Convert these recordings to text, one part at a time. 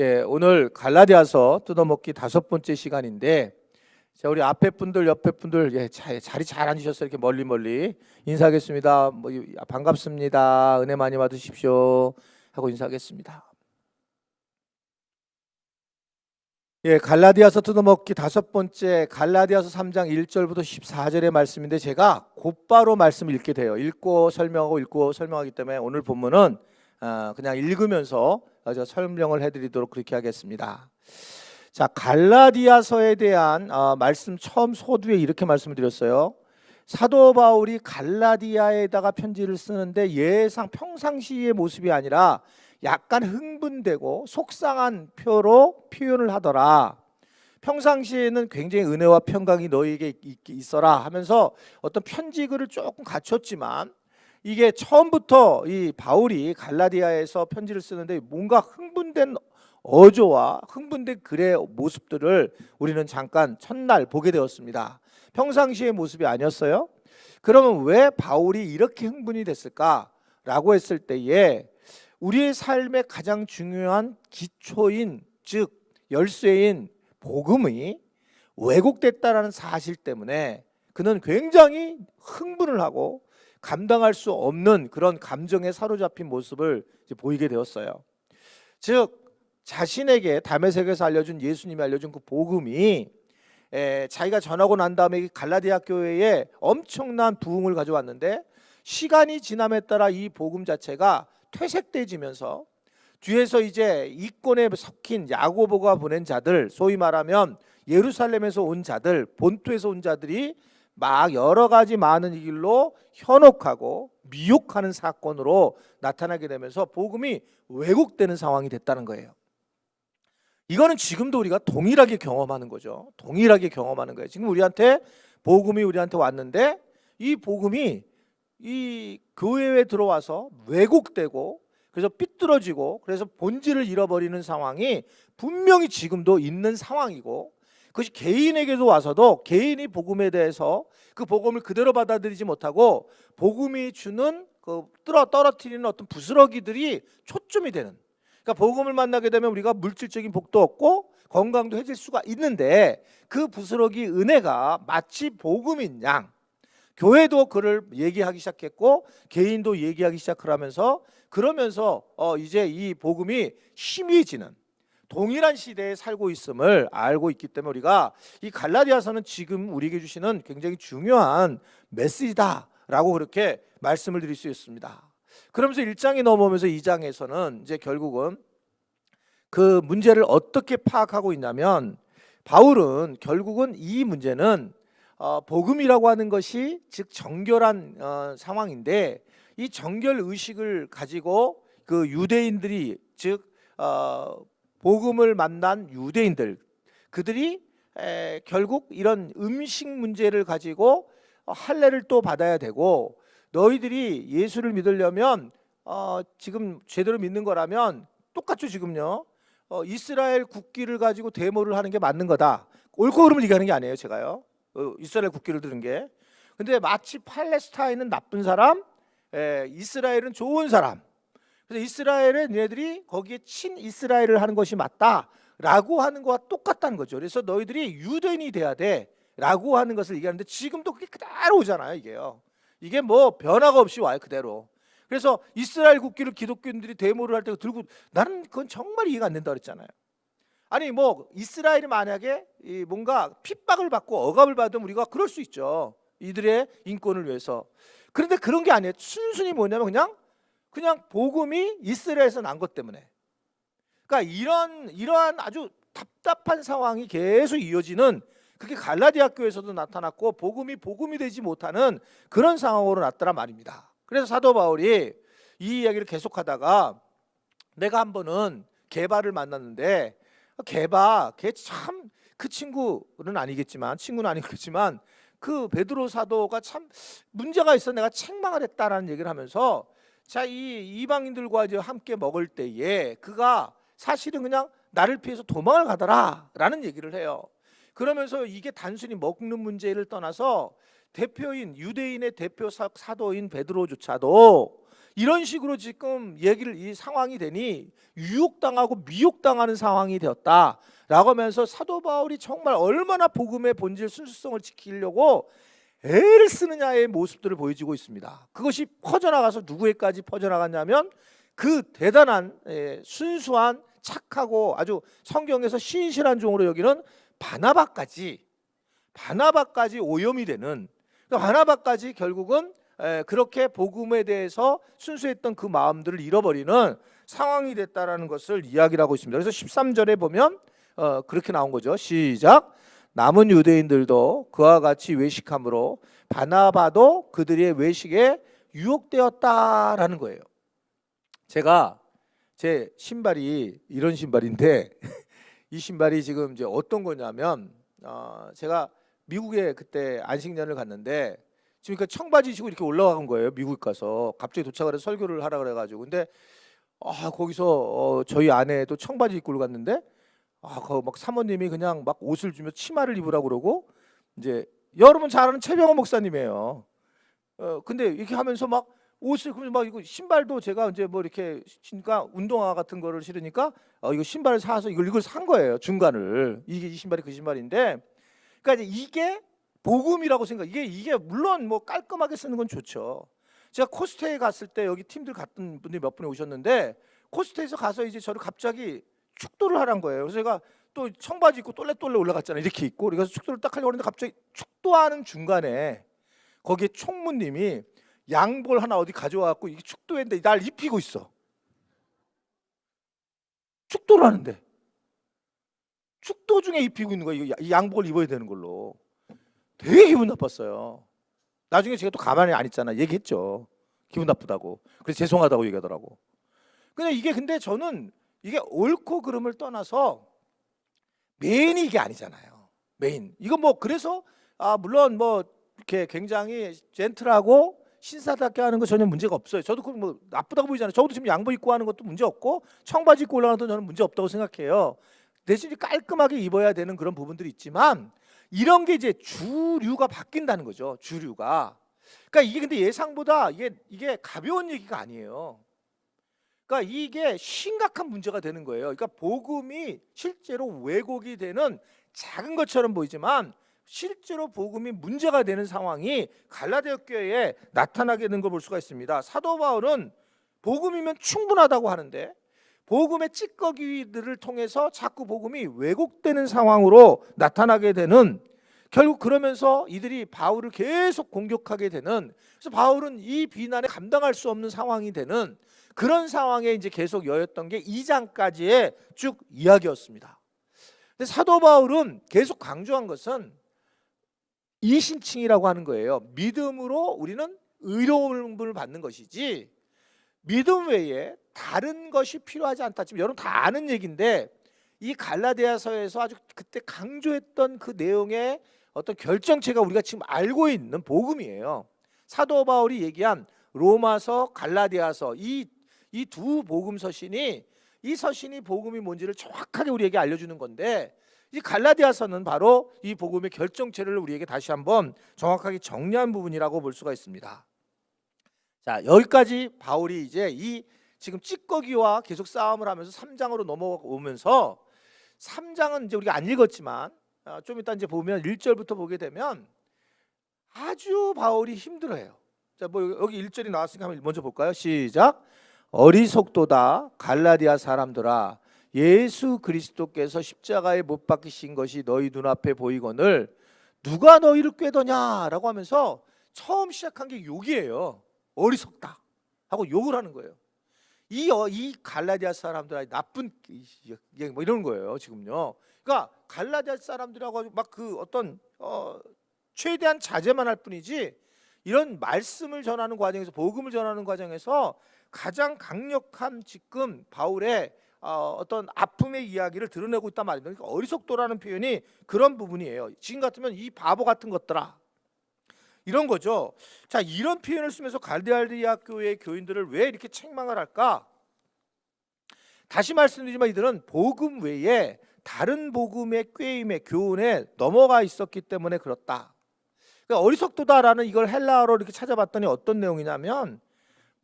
오늘 갈라디아서 뜯어먹기 5번째 시간인데, 자, 우리 앞에 분들, 옆에 분들, 자리 잘 앉으셔서 이렇게 멀리 인사하겠습니다. 반갑습니다. 은혜 많이 받으십시오. 하고 인사하겠습니다. 갈라디아서 뜯어먹기 5번째, 갈라디아서 3장 1절부터 14절의 말씀인데, 제가 곧바로 말씀을 읽게 돼요. 읽고 설명하기 때문에 오늘 본문은 그냥 읽으면서 제가 설명을 해드리도록 그렇게 하겠습니다. 자, 갈라디아서에 대한 말씀 처음 소두에 이렇게 말씀을 드렸어요. 사도 바울이 갈라디아에다가 편지를 쓰는데 평상시의 모습이 아니라 약간 흥분되고 속상한 표로 표현을 하더라. 평상시에는 굉장히 은혜와 평강이 너희에게 있어라 하면서 어떤 편지글을 조금 갖췄지만, 이게 처음부터 이 바울이 갈라디아에서 편지를 쓰는데 뭔가 흥분된 어조와 흥분된 글의 모습들을 우리는 잠깐 첫날 보게 되었습니다. 평상시의 모습이 아니었어요. 그러면 왜 바울이 이렇게 흥분이 됐을까라고 했을 때에 우리의 삶의 가장 중요한 기초인, 즉 열쇠인 복음이 왜곡됐다라는 사실 때문에 그는 굉장히 흥분을 하고 감당할 수 없는 그런 감정에 사로잡힌 모습을 보이게 되었어요. 즉 자신에게 다메섹에서 알려준, 예수님이 알려준 그 복음이 자기가 전하고 난 다음에 갈라디아 교회에 엄청난 부흥을 가져왔는데, 시간이 지남에 따라 이 복음 자체가 퇴색되지면서 뒤에서 이제 이권에 섞인 야고보가 보낸 자들, 소위 말하면 예루살렘에서 온 자들, 본토에서 온 자들이 막 여러 가지 많은 길로 현혹하고 미혹하는 사건으로 나타나게 되면서 복음이 왜곡되는 상황이 됐다는 거예요. 이거는 지금도 우리가 동일하게 경험하는 거죠. 동일하게 경험하는 거예요. 지금 복음이 우리한테 왔는데 이 복음이 이 교회에 들어와서 왜곡되고, 그래서 삐뚤어지고, 그래서 본질을 잃어버리는 상황이 분명히 지금도 있는 상황이고, 그것이 개인에게도 와서도 개인이 복음에 대해서 그 복음을 그대로 받아들이지 못하고 복음이 주는 그 떨어뜨리는 어떤 부스러기들이 초점이 되는, 그러니까 복음을 만나게 되면 우리가 물질적인 복도 얻고 건강도 해질 수가 있는데, 그 부스러기 은혜가 마치 복음인 양 교회도 그를 얘기하기 시작했고 개인도 얘기하기 시작하면서, 그러면서 이제 이 복음이 희미해지는 동일한 시대에 살고 있음을 알고 있기 때문에 우리가 이 갈라디아서는 지금 우리에게 주시는 굉장히 중요한 메시지다라고 그렇게 말씀을 드릴 수 있습니다. 그러면서 1장이 넘어오면서 2장에서는 이제 결국은 그 문제를 어떻게 파악하고 있냐면, 바울은 결국은 이 문제는 복음이라고 하는 것이 즉 정결한 상황인데, 이 정결 의식을 가지고 그 유대인들이, 즉 복음을 만난 유대인들, 그들이 결국 이런 음식 문제를 가지고 할례를 또 받아야 되고, 너희들이 예수를 믿으려면 지금 제대로 믿는 거라면 똑같죠. 지금요 이스라엘 국기를 가지고 데모를 하는 게 맞는 거다. 옳고 그름을 얘기하는 게 아니에요. 제가요 이스라엘 국기를 드는 게. 근데 마치 팔레스타인은 나쁜 사람, 이스라엘은 좋은 사람, 그래서 이스라엘의 얘네들이 거기에 친이스라엘을 하는 것이 맞다라고 하는 것과 똑같다는 거죠. 그래서 너희들이 유대인이 돼야 돼라고 하는 것을 얘기하는데, 지금도 그게 그대로 오잖아요. 이게 뭐 변화가 없이 와요. 그대로. 그래서 이스라엘 국기를 기독교인들이 데모를 할 때 들고, 나는 그건 정말 이해가 안 된다 그랬잖아요. 아니 뭐 이스라엘이 만약에 뭔가 핍박을 받고 억압을 받으면 우리가 그럴 수 있죠. 이들의 인권을 위해서. 그런데 그런 게 아니에요. 순순히 뭐냐면 그냥 복음이 이스라엘에서 난 것 때문에. 그러니까 이러한 아주 답답한 상황이 계속 이어지는, 그게 갈라디아 교회에서도 나타났고 복음이 되지 못하는 그런 상황으로 났더란 말입니다. 그래서 사도 바울이 이 이야기를 계속하다가, 내가 한 번은 게바를 만났는데, 걔 참, 그 친구는 아니겠지만 그 베드로 사도가 참 문제가 있어 내가 책망을 했다라는 얘기를 하면서, 자, 이 이방인들과 이제 함께 먹을 때에 그가 사실은 그냥 나를 피해서 도망을 가더라라는 얘기를 해요. 그러면서 이게 단순히 먹는 문제를 떠나서 대표인, 유대인의 대표 사도인 베드로조차도 이런 식으로 지금 이 상황이 되니 유혹당하고 미혹당하는 상황이 되었다라고 하면서 사도 바울이 정말 얼마나 복음의 본질 순수성을 지키려고 애를 쓰느냐의 모습들을 보여주고 있습니다. 그것이 퍼져나가서 누구에까지 퍼져나갔냐면 그 대단한 순수한 착하고 아주 성경에서 신실한 종으로 여기는 바나바까지 오염이 되는, 그러니까 바나바까지 결국은 그렇게 복음에 대해서 순수했던 그 마음들을 잃어버리는 상황이 됐다라는 것을 이야기를 하고 있습니다. 그래서 13절에 보면 그렇게 나온 거죠. 시작. 남은 유대인들도 그와 같이 외식함으로 바나바도 그들의 외식에 유혹되었다라는 거예요. 제가 제 신발이 이런 신발인데 이 신발이 지금 이제 어떤 거냐면 제가 미국에 그때 안식년을 갔는데 지금 그러니까 청바지 입고 이렇게 올라간 거예요. 미국 가서 갑자기 도착을 해서 설교를 하라 그래가지고. 근데 거기서 저희 아내도 청바지 입고 갔는데 그 막 사모님이 그냥 막 옷을 주며 치마를 입으라고 그러고, 이제 여러분 잘 아는 최병호 목사님이에요. 근데 이렇게 하면서 막 옷을 그러면 막 이거 신발도 제가 이제 뭐 이렇게 신니까 운동화 같은 거를 신으니까 이거 신발을 사서 이걸 산 거예요. 중간을. 이게 이 신발이 그 신발인데, 그러니까 이제 이게 복음이라고 생각. 이게 물론 뭐 깔끔하게 쓰는 건 좋죠. 제가 코스트에 갔을 때 여기 팀들 갔던 분들이 몇 분이 오셨는데 코스트에서 가서 이제 저를 갑자기 축도를 하란 거예요. 그래서 제가 또 청바지 입고 똘레똘레 올라갔잖아요. 이렇게 입고. 그래서 축도를 딱 하려고 했는데 갑자기 축도하는 중간에 거기에 총무님이 양볼 하나 어디 가져와갖고 이게 축도했는데 날 입히고 있어. 축도를 하는데 축도 중에 입히고 있는 거야. 이 양복을 입어야 되는 걸로. 되게 기분 나빴어요. 나중에 제가 또 가만히 안 있잖아. 얘기했죠. 기분 나쁘다고. 그래서 죄송하다고 얘기하더라고. 근데 저는 이게 옳고 그름을 떠나서 메인이 이게 아니잖아요. 메인. 이거 뭐 그래서 물론 뭐 이렇게 굉장히 젠틀하고 신사답게 하는 거 전혀 문제가 없어요. 저도 그 뭐 나쁘다고 보이잖아요. 저도 지금 양복 입고 하는 것도 문제 없고 청바지 입고 올라가는 것도 저는 문제 없다고 생각해요. 대신 깔끔하게 입어야 되는 그런 부분들이 있지만 이런 게 이제 주류가 바뀐다는 거죠. 주류가. 그러니까 이게 근데 예상보다 이게 가벼운 얘기가 아니에요. 그러니까 이게 심각한 문제가 되는 거예요. 그러니까 복음이 실제로 왜곡이 되는 작은 것처럼 보이지만 실제로 복음이 문제가 되는 상황이 갈라디아 교회에 나타나게 된 걸 볼 수가 있습니다. 사도 바울은 복음이면 충분하다고 하는데 복음의 찌꺼기들을 통해서 자꾸 복음이 왜곡되는 상황으로 나타나게 되는, 결국 그러면서 이들이 바울을 계속 공격하게 되는, 그래서 바울은 이 비난에 감당할 수 없는 상황이 되는 그런 상황에 이제 계속 여였던 게 2장까지의 쭉 이야기였습니다. 근데 사도 바울은 계속 강조한 것은 이신칭이라고 하는 거예요. 믿음으로 우리는 의로움을 받는 것이지 믿음 외에 다른 것이 필요하지 않다. 지금 여러분 다 아는 얘기인데 이 갈라디아서에서 아주 그때 강조했던 그 내용의 어떤 결정체가 우리가 지금 알고 있는 복음이에요. 사도 바울이 얘기한 로마서, 갈라디아서 이 두 복음 서신이 이 서신이 복음이 뭔지를 정확하게 우리에게 알려주는 건데 이 갈라디아서는 바로 이 복음의 결정체를 우리에게 다시 한번 정확하게 정리한 부분이라고 볼 수가 있습니다. 자, 여기까지 바울이 이제 이 지금 찌꺼기와 계속 싸움을 하면서 3장으로 넘어오면서 3장은 이제 우리가 안 읽었지만 좀 이따 이제 보면 1절부터 보게 되면 아주 바울이 힘들어해요. 자, 뭐 여기 1절이 나왔으니까 한번 먼저 볼까요? 시작. 어리석도다 갈라디아 사람들아, 예수 그리스도께서 십자가에 못 박히신 것이 너희 눈앞에 보이거늘 누가 너희를 꾀더냐라고 하면서 처음 시작한 게 욕이에요. 어리석다 하고 욕을 하는 거예요. 이 갈라디아 사람들 나쁜 뭐 이런 거예요 지금요. 그러니까 갈라디아 사람들하고 막 그 어떤 최대한 자제만 할 뿐이지 이런 말씀을 전하는 과정에서 복음을 전하는 과정에서 가장 강력한 지금 바울의 어떤 아픔의 이야기를 드러내고 있단 말입니다. 그러니까 어리석도라는 표현이 그런 부분이에요. 지금 같으면 이 바보 같은 것들아 이런 거죠. 자, 이런 표현을 쓰면서 갈라디아 교회의 교인들을 왜 이렇게 책망을 할까? 다시 말씀드리지만 이들은 복음 외에 다른 복음의 꾀임에 교훈에 넘어가 있었기 때문에 그렇다. 그러니까 어리석도다라는 이걸 헬라어로 이렇게 찾아봤더니 어떤 내용이냐면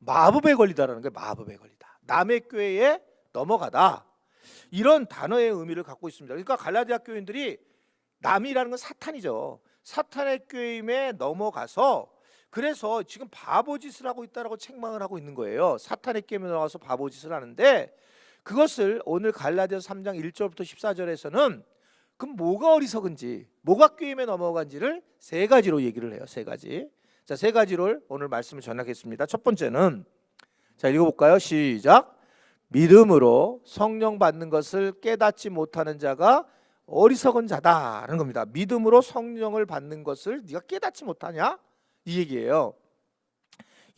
마법에 걸리다라는 게 마법에 걸리다. 남의 꾀에 넘어가다. 이런 단어의 의미를 갖고 있습니다. 그러니까 갈라디아 교인들이 남이라는 건 사탄이죠. 사탄의 꾀임에 넘어가서 그래서 지금 바보짓을 하고 있다라고 책망을 하고 있는 거예요. 사탄의 꾀임에 넘어가서 바보짓을 하는데 그것을 오늘 갈라디아서 3장 1절부터 14절에서는 그럼 뭐가 어리석은지 뭐가 꾀임에 넘어간지를 세 가지로 얘기를 해요. 세 가지. 자, 세 가지를 오늘 말씀을 전하겠습니다. 첫 번째는 자, 읽어볼까요? 시작. 믿음으로 성령 받는 것을 깨닫지 못하는 자가 어리석은 자다라는 겁니다. 믿음으로 성령을 받는 것을 네가 깨닫지 못하냐? 이 얘기예요.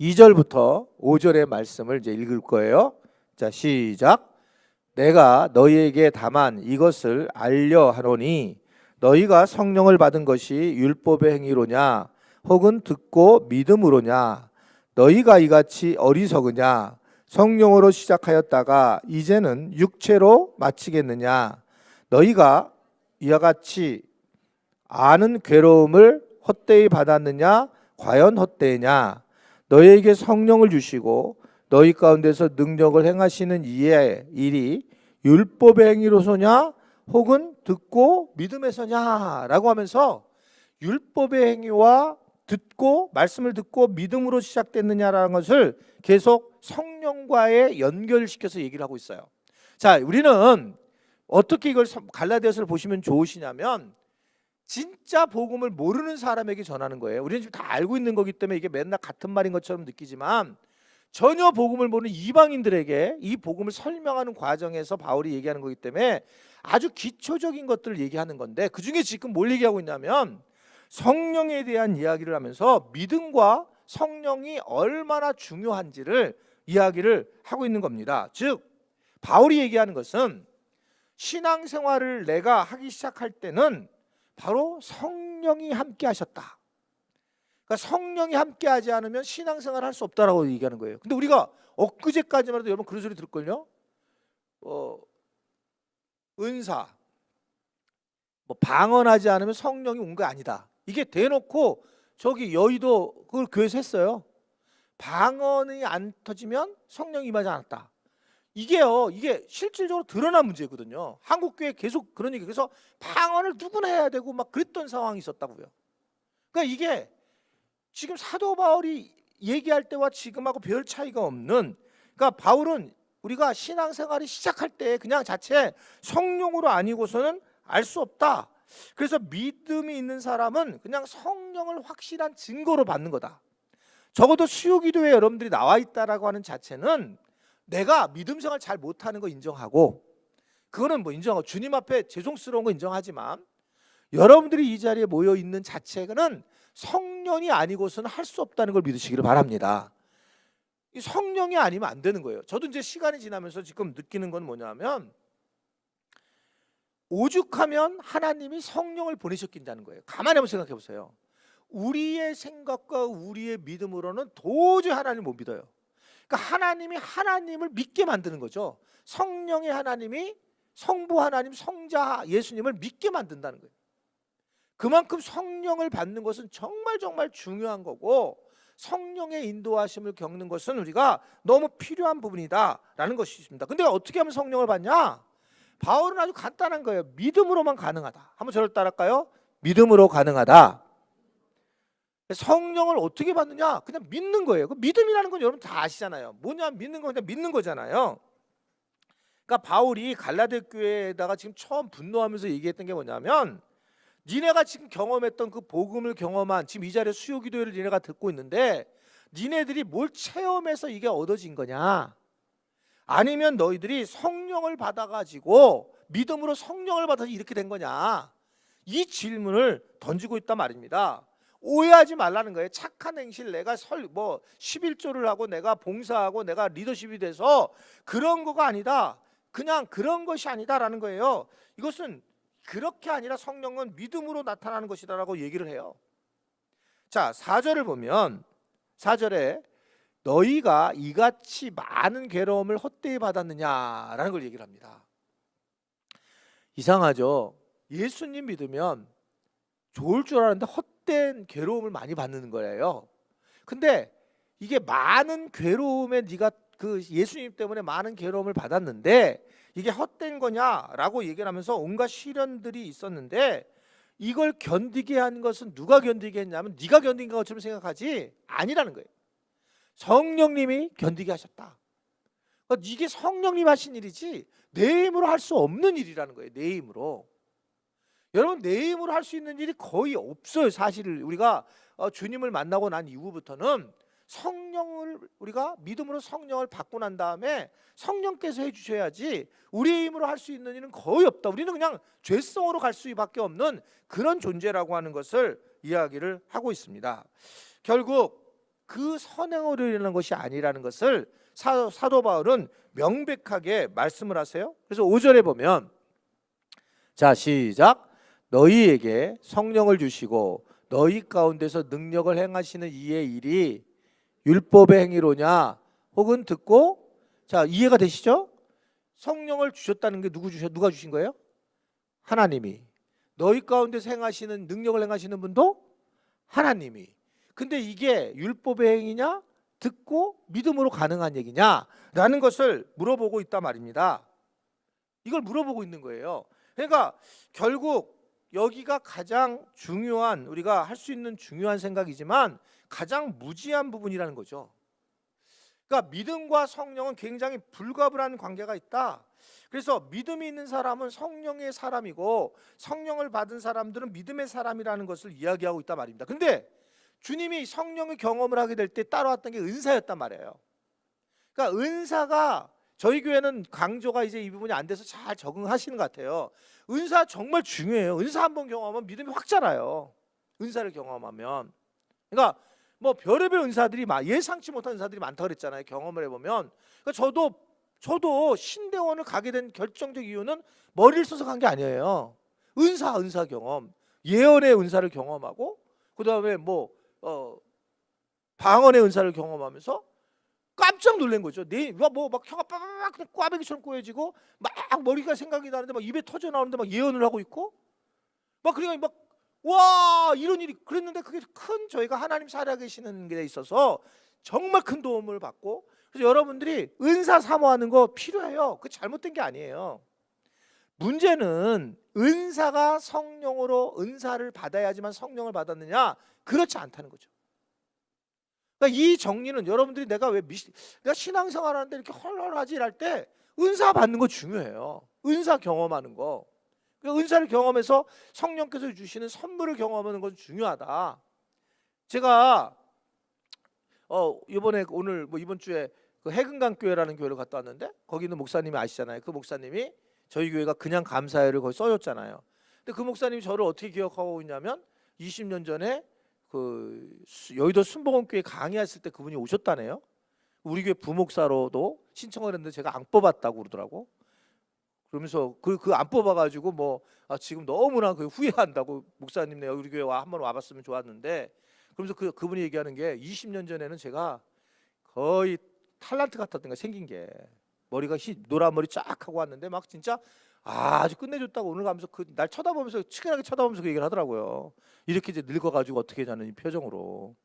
2절부터 5절의 말씀을 이제 읽을 거예요. 자, 시작. 내가 너희에게 다만 이것을 알려 하노니 너희가 성령을 받은 것이 율법의 행위로냐 혹은 듣고 믿음으로냐 너희가 이같이 어리석으냐 성령으로 시작하였다가 이제는 육체로 마치겠느냐 너희가 이와 같이 아는 괴로움을 헛되이 받았느냐 과연 헛되이냐 너희에게 성령을 주시고 너희 가운데서 능력을 행하시는 이의 일이 율법의 행위로서냐 혹은 듣고 믿음에서냐 라고 하면서 율법의 행위와 듣고 말씀을 듣고 믿음으로 시작됐느냐라는 것을 계속 성령과의 연결시켜서 얘기를 하고 있어요. 자, 우리는 어떻게 이걸 갈라디아서를 보시면 좋으시냐면 진짜 복음을 모르는 사람에게 전하는 거예요. 우리는 지금 다 알고 있는 거기 때문에 이게 맨날 같은 말인 것처럼 느끼지만 전혀 복음을 모르는 이방인들에게 이 복음을 설명하는 과정에서 바울이 얘기하는 거기 때문에 아주 기초적인 것들을 얘기하는 건데 그중에 지금 뭘 얘기하고 있냐면 성령에 대한 이야기를 하면서 믿음과 성령이 얼마나 중요한지를 이야기를 하고 있는 겁니다. 즉 바울이 얘기하는 것은 신앙생활을 내가 하기 시작할 때는 바로 성령이 함께 하셨다. 그러니까 성령이 함께하지 않으면 신앙생활을 할 수 없다라고 얘기하는 거예요. 근데 우리가 엊그제까지만 해도 여러분 그런 소리 들을걸요? 은사 뭐 방언하지 않으면 성령이 온 거 아니다. 이게 대놓고 저기 여의도 그걸 교회에서 했어요. 방언이 안 터지면 성령이 임하지 않았다. 이게 실질적으로 드러난 문제거든요. 한국 교회 계속 그런 얘기. 그래서 방언을 누구나 해야 되고 막 그랬던 상황이 있었다고요. 그러니까 이게 지금 사도 바울이 얘기할 때와 지금하고 별 차이가 없는, 그러니까 바울은 우리가 신앙생활이 시작할 때 그냥 자체 성령으로 아니고서는 알 수 없다. 그래서 믿음이 있는 사람은 그냥 성령을 확실한 증거로 받는 거다. 적어도 수요기도에 여러분들이 나와 있다라고 하는 자체는 내가 믿음 생활 잘 못하는 거 인정하고, 그거는 뭐 인정하고 주님 앞에 죄송스러운 거 인정하지만 여러분들이 이 자리에 모여 있는 자체는 성령이 아니고서는 할 수 없다는 걸 믿으시기를 바랍니다. 이 성령이 아니면 안 되는 거예요. 저도 이제 시간이 지나면서 지금 느끼는 건 뭐냐면 오죽하면 하나님이 성령을 보내셨긴다는 거예요. 가만히 한번 생각해 보세요. 우리의 생각과 우리의 믿음으로는 도저히 하나님을 못 믿어요. 그러니까 하나님이 하나님을 믿게 만드는 거죠. 성령의 하나님이 성부 하나님, 성자 예수님을 믿게 만든다는 거예요. 그만큼 성령을 받는 것은 정말 정말 중요한 거고, 성령의 인도하심을 겪는 것은 우리가 너무 필요한 부분이다라는 것이 있습니다. 근데 어떻게 하면 성령을 받냐? 바울은 아주 간단한 거예요. 믿음으로만 가능하다. 한번 저를 따라할까요? 믿음으로 가능하다. 성령을 어떻게 받느냐? 그냥 믿는 거예요. 그 믿음이라는 건 여러분 다 아시잖아요. 뭐냐? 믿는 거 그냥 믿는 거잖아요. 그러니까 바울이 갈라디아 교회에다가 지금 처음 분노하면서 얘기했던 게 뭐냐면, 니네가 지금 경험했던 그 복음을 경험한, 지금 이 자리에 수요 기도회를 니네가 듣고 있는데 니네들이 뭘 체험해서 이게 얻어진 거냐? 아니면 너희들이 성령을 받아가지고 믿음으로 성령을 받아서 이렇게 된 거냐? 이 질문을 던지고 있단 말입니다. 오해하지 말라는 거예요. 착한 행실, 내가 11조를 하고 내가 봉사하고 내가 리더십이 돼서 그런 거가 아니다. 그냥 그런 것이 아니다라는 거예요. 이것은 그렇게 아니라 성령은 믿음으로 나타나는 것이다라고 얘기를 해요. 자, 4절을 보면 4절에 너희가 이같이 많은 괴로움을 헛되이 받았느냐라는 걸 얘기를 합니다. 이상하죠? 예수님 믿으면 좋을 줄 알았는데 헛된 괴로움을 많이 받는 거예요. 근데 이게 많은 괴로움에 네가 그 예수님 때문에 많은 괴로움을 받았는데 이게 헛된 거냐라고 얘기를 하면서 온갖 시련들이 있었는데 이걸 견디게 한 것은 누가 견디게 했냐면 네가 견딘 것처럼 생각하지 아니라는 거예요. 성령님이 견디게 하셨다. 그러니까 이게 성령님 하신 일이지 내 힘으로 할 수 없는 일이라는 거예요. 내 힘으로. 여러분 내 힘으로 할 수 있는 일이 거의 없어요. 사실 우리가 주님을 만나고 난 이후부터는 성령을 우리가 믿음으로 성령을 받고 난 다음에 성령께서 해주셔야지 우리의 힘으로 할 수 있는 일은 거의 없다. 우리는 그냥 죄성으로 갈 수밖에 없는 그런 존재라고 하는 것을 이야기를 하고 있습니다. 결국 그 선행으로 일어나는 것이 아니라는 것을 사도 바울은 명백하게 말씀을 하세요. 그래서 5절에 보면 자 시작 너희에게 성령을 주시고 너희 가운데서 능력을 행하시는 이의 일이 율법의 행위로냐 혹은 듣고 자 이해가 되시죠? 성령을 주셨다는 게 누가 주신 거예요? 하나님이. 너희 가운데서 행하시는 능력을 행하시는 분도 하나님이. 근데 이게 율법의 행위냐 듣고 믿음으로 가능한 얘기냐라는 것을 물어보고 있단 말입니다. 이걸 물어보고 있는 거예요. 그러니까 결국 여기가 가장 중요한 우리가 할 수 있는 중요한 생각이지만 가장 무지한 부분이라는 거죠. 그러니까 믿음과 성령은 굉장히 불가분한 관계가 있다. 그래서 믿음이 있는 사람은 성령의 사람이고 성령을 받은 사람들은 믿음의 사람이라는 것을 이야기하고 있단 말입니다. 근데 주님이 성령의 경험을 하게 될 때 따라왔던 게 은사였단 말이에요. 그러니까 은사가 저희 교회는 강조가 이제 이 부분이 안 돼서 잘 적응하시는 것 같아요. 은사 정말 중요해요. 은사 한번 경험하면 믿음이 확 자라요. 은사를 경험하면. 그러니까 뭐 별의별 은사들이 예상치 못한 은사들이 많다 그랬잖아요. 경험을 해보면. 그러니까 저도 신대원을 가게 된 결정적 이유는 머리를 써서 간 게 아니에요. 은사 경험, 예언의 은사를 경험하고 그 다음에 방언의 은사를 경험하면서 깜짝 놀란 거죠. 막 혀가 빠바박 그냥 꽈배기처럼 꼬여지고 막 머리가 생각이 나는데 막 입에 터져 나오는데 막 예언을 하고 있고 막 그러니까 막 와 이런 일이 그랬는데 그게 큰 저희가 하나님 살아계시는 게 있어서 정말 큰 도움을 받고 그래서 여러분들이 은사 사모하는 거 필요해요. 그게 잘못된 게 아니에요. 문제는 은사가 성령으로 은사를 받아야지만 성령을 받았느냐 그렇지 않다는 거죠. 그러니까 이 정리는 여러분들이 내가 신앙생활 하는데 이렇게 헐헐하지 이럴 때 은사 받는 거 중요해요. 은사 경험하는 거. 그러니까 은사를 경험해서 성령께서 주시는 선물을 경험하는 건 중요하다. 제가 이번에 오늘 이번 주에 그 해금강교회라는 교회를 갔다 왔는데 거기 있는 목사님이 아시잖아요. 그 목사님이 저희 교회가 그냥 감사회를 거기 써줬잖아요. 근데 그 목사님이 저를 어떻게 기억하고 있냐면 20년 전에 그 여의도 순복음교회 강의했을 때 그분이 오셨다네요. 우리 교회 부목사로도 신청을 했는데 제가 안 뽑았다고 그러더라고. 그러면서 그 안 뽑아가지고 지금 너무나 후회한다고 목사님 내가 우리 교회 한번 와봤으면 좋았는데 그러면서 그분이 얘기하는 게 20년 전에는 제가 거의 탤런트 같았던 거 생긴 게 머리가 노란 머리 쫙 하고 왔는데 막 진짜 아주 끝내줬다고 오늘 가면서 날 쳐다보면서 치근하게 쳐다보면서 그 얘기를 하더라고요. 이렇게 이제 늙어가지고 어떻게 자는 이 표정으로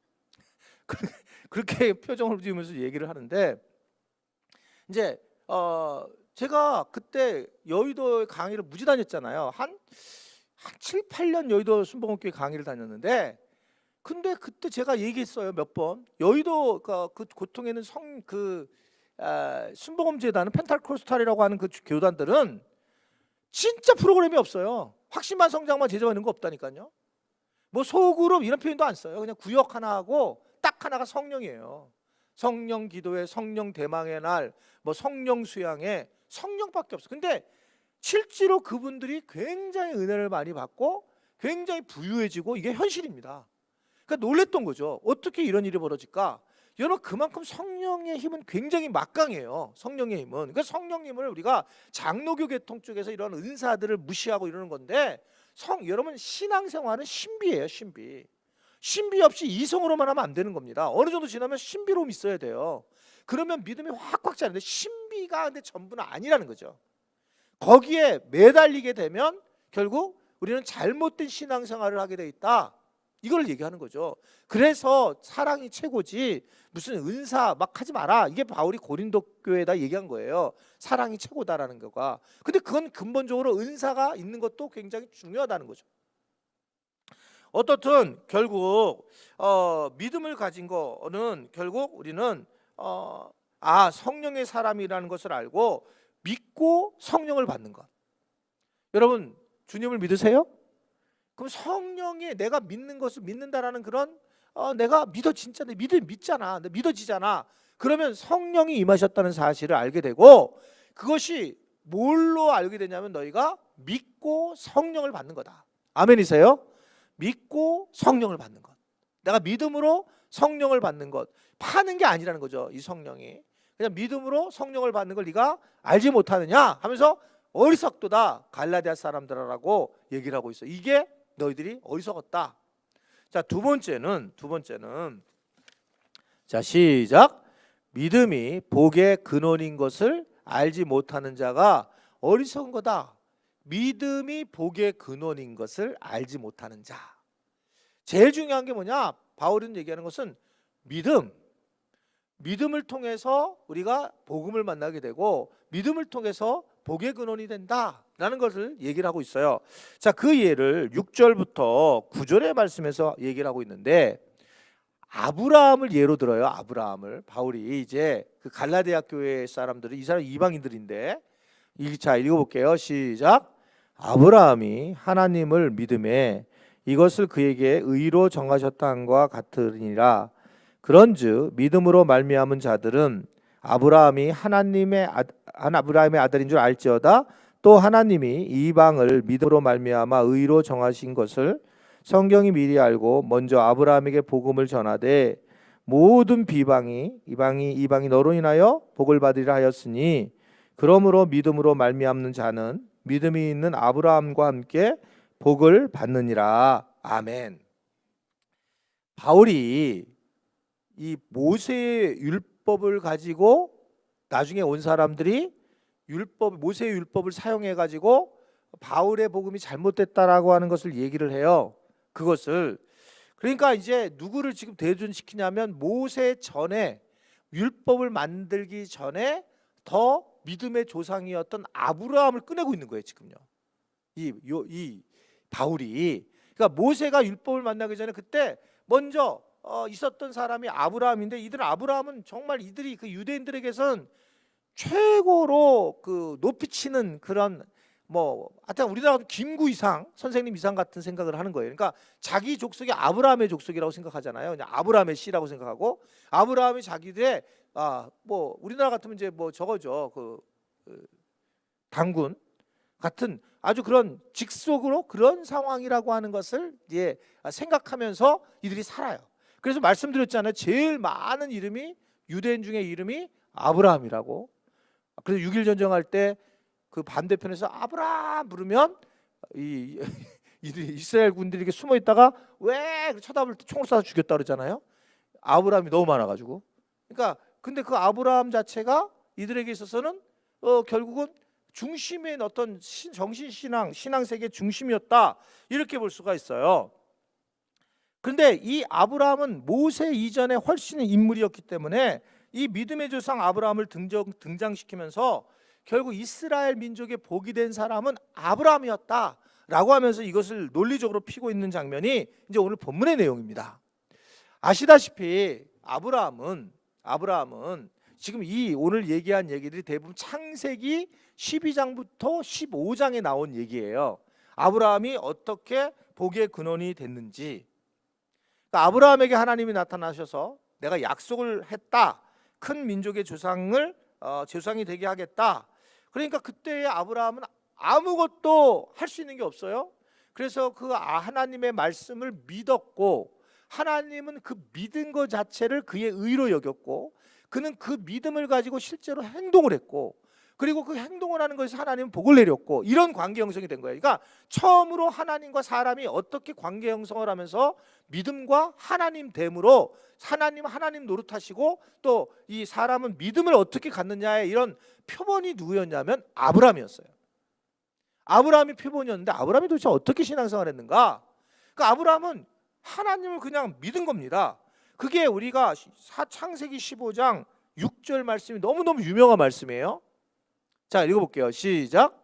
그렇게 표정을 지으면서 얘기를 하는데 이제 제가 그때 여의도 강의를 무지 다녔잖아요. 한 7, 8년 여의도 순복음교회 강의를 다녔는데 근데 그때 제가 얘기했어요. 몇 번. 여의도 그 고통에는 순복음재단은 펜타코스탈이라고 하는 그 교단들은 진짜 프로그램이 없어요. 확신만 성장만 제자하는 거 없다니까요. 소그룹 이런 표현도 안 써요. 그냥 구역 하나 하고 딱 하나가 성령이에요. 성령 기도회, 성령 대망의 날, 성령 수양회, 성령밖에 없어. 근데 실제로 그분들이 굉장히 은혜를 많이 받고 굉장히 부유해지고 이게 현실입니다. 그러니까 놀랬던 거죠. 어떻게 이런 일이 벌어질까? 여러분 그만큼 성령의 힘은 굉장히 막강해요. 성령의 힘은. 그러니까 성령님을 우리가 장로교 계통 쪽에서 이런 은사들을 무시하고 이러는 건데 여러분 신앙생활은 신비예요. 신비 없이 이성으로만 하면 안 되는 겁니다. 어느 정도 지나면 신비로움이 있어야 돼요. 그러면 믿음이 확 자는데 신비가 근데 전부는 아니라는 거죠. 거기에 매달리게 되면 결국 우리는 잘못된 신앙생활을 하게 돼 있다. 이걸 얘기하는 거죠. 그래서 사랑이 최고지 무슨 은사 막 하지 마라. 이게 바울이 고린도 교회에다 얘기한 거예요. 사랑이 최고다라는 거가. 근데 그건 근본적으로 은사가 있는 것도 굉장히 중요하다는 거죠. 어떻든 결국 믿음을 가진 거는 결국 우리는 성령의 사람이라는 것을 알고 믿고 성령을 받는 것. 여러분 주님을 믿으세요? 그럼 성령이 내가 믿는 것을 믿는다라는 그런 내가 믿어 진짜 내 믿잖아. 내 믿어지잖아. 그러면 성령이 임하셨다는 사실을 알게 되고 그것이 뭘로 알게 되냐면 너희가 믿고 성령을 받는 거다. 아멘이세요? 믿고 성령을 받는 것. 내가 믿음으로 성령을 받는 것. 파는 게 아니라는 거죠. 이 성령이. 그냥 믿음으로 성령을 받는 걸 네가 알지 못하느냐 하면서 어리석도다 갈라디아 사람들아라고 얘기를 하고 있어. 이게 너희들이 어리석었다. 자, 두 번째는 자, 시작. 믿음이 복의 근원인 것을 알지 못하는 자가 어리석은 거다. 믿음이 복의 근원인 것을 알지 못하는 자. 제일 중요한 게 뭐냐? 바울은 얘기하는 것은 믿음을 통해서 우리가 복음을 만나게 되고 믿음을 통해서 복의 근원이 된다라는 것을 얘기를 하고 있어요. 자, 그 예를 6절부터 9절의 말씀에서 얘기를 하고 있는데 아브라함을 예로 들어요. 아브라함을. 바울이 이제 그 갈라디아 교회 사람들은 이 사람 이방인들인데 자, 읽어볼게요. 시작. 아브라함이 하나님을 믿음에 이것을 그에게 의로 정하셨다 함과 같으니라. 그런즉 믿음으로 말미암은 자들은 아브라함이 하나님의 아들인 줄 알지어다. 또 하나님이 이방을 믿음으로 말미암아 의로 정하신 것을 성경이 미리 알고 먼저 아브라함에게 복음을 전하되 모든 이방이 너로 인하여 복을 받으리라 하였으니 그러므로 믿음으로 말미암는 자는 믿음이 있는 아브라함과 함께 복을 받느니라. 아멘. 바울이 이 모세의 율법을 가지고 나중에 온 사람들이 모세의 율법을 사용해 가지고 바울의 복음이 잘못됐다라고 하는 것을 얘기를 해요. 그것을 그러니까 이제 누구를 지금 대존시키냐면 모세 전에 율법을 만들기 전에 더 믿음의 조상이었던 아브라함을 꺼내고 있는 거예요. 지금요. 이 바울이 그러니까 모세가 율법을 만나기 전에 그때 먼저 있었던 사람이 아브라함인데 아브라함은 정말 이들이 그 유대인들에게선 최고로 그 높이 치는 그런 하여튼 우리나라 김구 이상 선생님 이상 같은 생각을 하는 거예요. 그러니까 자기 족속이 아브라함의 족속이라고 생각하잖아요. 그냥 아브라함의 씨라고 생각하고 아브라함이 자기들의 우리나라 같으면 이제 저거죠. 당군 같은 아주 그런 직속으로 그런 상황이라고 하는 것을 생각하면서 이들이 살아요. 그래서 말씀드렸잖아요. 제일 많은 이름이 유대인 중에 이름이 아브라함이라고. 그래서 6.1 전쟁할 때 그 반대편에서 아브라함 부르면 이스라엘 군들이 숨어 있다가 왜 쳐다볼 때 총을 쏴서 죽였다 그러잖아요. 아브라함이 너무 많아가지고. 그러니까 근데 그 아브라함 자체가 이들에게 있어서는 결국은 중심의 어떤 신앙 세계 중심이었다 이렇게 볼 수가 있어요. 그런데 이 아브라함은 모세 이전에 훨씬 인물이었기 때문에 이 믿음의 조상 아브라함을 등장시키면서 결국 이스라엘 민족의 복이 된 사람은 아브라함이었다라고 하면서 이것을 논리적으로 피고 있는 장면이 이제 오늘 본문의 내용입니다. 아시다시피 아브라함은 지금 이 오늘 얘기한 얘기들이 대부분 창세기 12장부터 15장에 나온 얘기예요. 아브라함이 어떻게 복의 근원이 됐는지. 그러니까 아브라함에게 하나님이 나타나셔서 내가 약속을 했다. 큰 민족의 조상이 되게 하겠다. 그러니까 그때의 아브라함은 아무것도 할 수 있는 게 없어요. 그래서 그 하나님의 말씀을 믿었고 하나님은 그 믿은 것 자체를 그의 의로 여겼고 그는 그 믿음을 가지고 실제로 행동을 했고 그리고 그 행동을 하는 것에서 하나님은 복을 내렸고 이런 관계 형성이 된 거예요. 그러니까 처음으로 하나님과 사람이 어떻게 관계 형성을 하면서 믿음과 하나님 됨으로 하나님 노릇하시고 또 이 사람은 믿음을 어떻게 갖느냐의 이런 표본이 누구였냐면 아브라함이었어요. 아브라함이 표본이었는데 아브라함이 도대체 어떻게 신앙생활을 했는가? 그러니까 아브라함은 하나님을 그냥 믿은 겁니다. 그게 우리가 창세기 15장 6절 말씀이 너무너무 유명한 말씀이에요. 자, 읽어볼게요. 시작.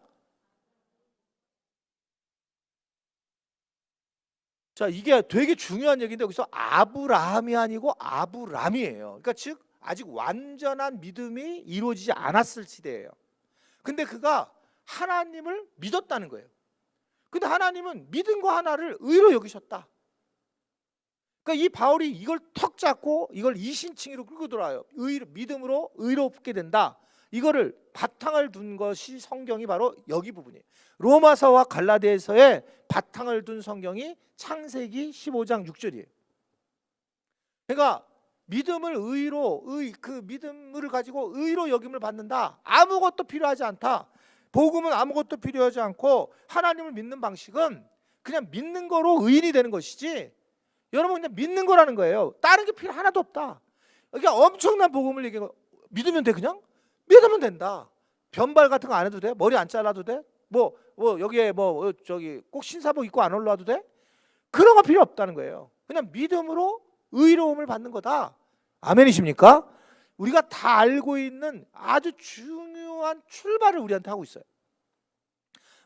자, 이게 되게 중요한 얘기인데 여기서 아브라함이 아니고 아브람이에요. 그러니까 즉 아직 완전한 믿음이 이루어지지 않았을 시대예요. 근데 그가 하나님을 믿었다는 거예요. 근데 하나님은 믿은 거 하나를 의로 여기셨다. 그러니까 이 바울이 이걸 턱 잡고 이걸 이신칭의로 끌고 들어와요. 믿음으로 의롭게 된다. 이거를 바탕을 둔 것이 성경이 바로 여기 부분이에요. 로마서와 갈라디아서에 바탕을 둔 성경이 창세기 15장 6절이에요. 그러니까 믿음을 그 믿음을 가지고 의로 여김을 받는다. 아무것도 필요하지 않다. 복음은 아무것도 필요하지 않고 하나님을 믿는 방식은 그냥 믿는 거로 의인이 되는 것이지, 여러분 그냥 믿는 거라는 거예요. 다른 게 필요 하나도 없다. 이게 엄청난 복음을 얘기하고, 믿으면 돼. 그냥 믿으면 된다. 변발 같은 거 안 해도 돼. 머리 안 잘라도 돼. 뭐 여기에 저기 꼭 신사복 입고 안 올라와도 돼. 그런 거 필요 없다는 거예요. 그냥 믿음으로 의로움을 받는 거다. 아멘이십니까? 우리가 다 알고 있는 아주 중요한 출발을 우리한테 하고 있어요.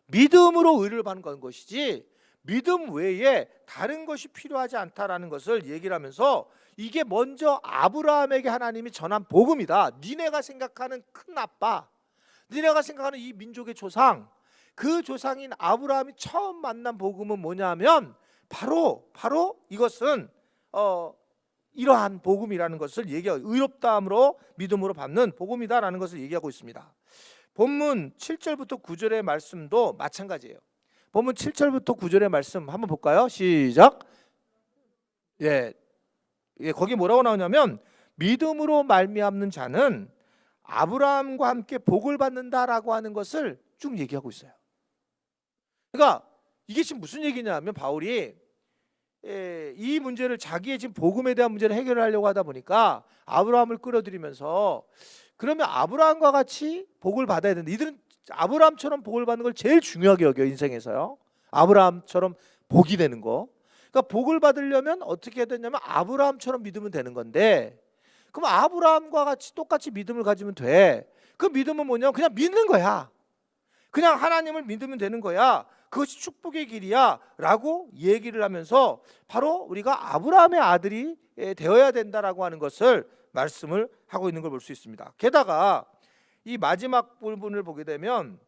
믿음으로 의를 받는 것이지 믿음 외에 다른 것이 필요하지 않다라는 것을 얘기를 하면서, 이게 먼저 아브라함에게 하나님이 전한 복음이다. 니네가 생각하는 큰 아빠, 니네가 생각하는 이 민족의 조상, 그 조상인 아브라함이 처음 만난 복음은 뭐냐면 바로 이것은 이러한 복음이라는 것을 얘기하고, 의롭다함으로 믿음으로 받는 복음이다라는 것을 얘기하고 있습니다. 본문 7절부터 9절의 말씀도 마찬가지예요. 본문 7절부터 9절의 말씀 한번 볼까요? 시작. 예, 거기 뭐라고 나오냐면 믿음으로 말미암는 자는 아브라함과 함께 복을 받는다라고 하는 것을 쭉 얘기하고 있어요. 그러니까 이게 지금 무슨 얘기냐면 바울이 이 문제를, 자기의 지금 복음에 대한 문제를 해결하려고 하다 보니까 아브라함을 끌어들이면서, 그러면 아브라함과 같이 복을 받아야 된다. 이들은 아브라함처럼 복을 받는 걸 제일 중요하게 여겨, 인생에서요. 아브라함처럼 복이 되는 거. 그러니까 복을 받으려면 어떻게 해야 되냐면 아브라함처럼 믿으면 되는 건데, 그럼 아브라함과 같이 똑같이 믿음을 가지면 돼. 그 믿음은 뭐냐면 그냥 믿는 거야. 그냥 하나님을 믿으면 되는 거야. 그것이 축복의 길이야 라고 얘기를 하면서 바로 우리가 아브라함의 아들이 되어야 된다라고 하는 것을 말씀을 하고 있는 걸 볼 수 있습니다. 게다가 이 마지막 부분을 보게 되면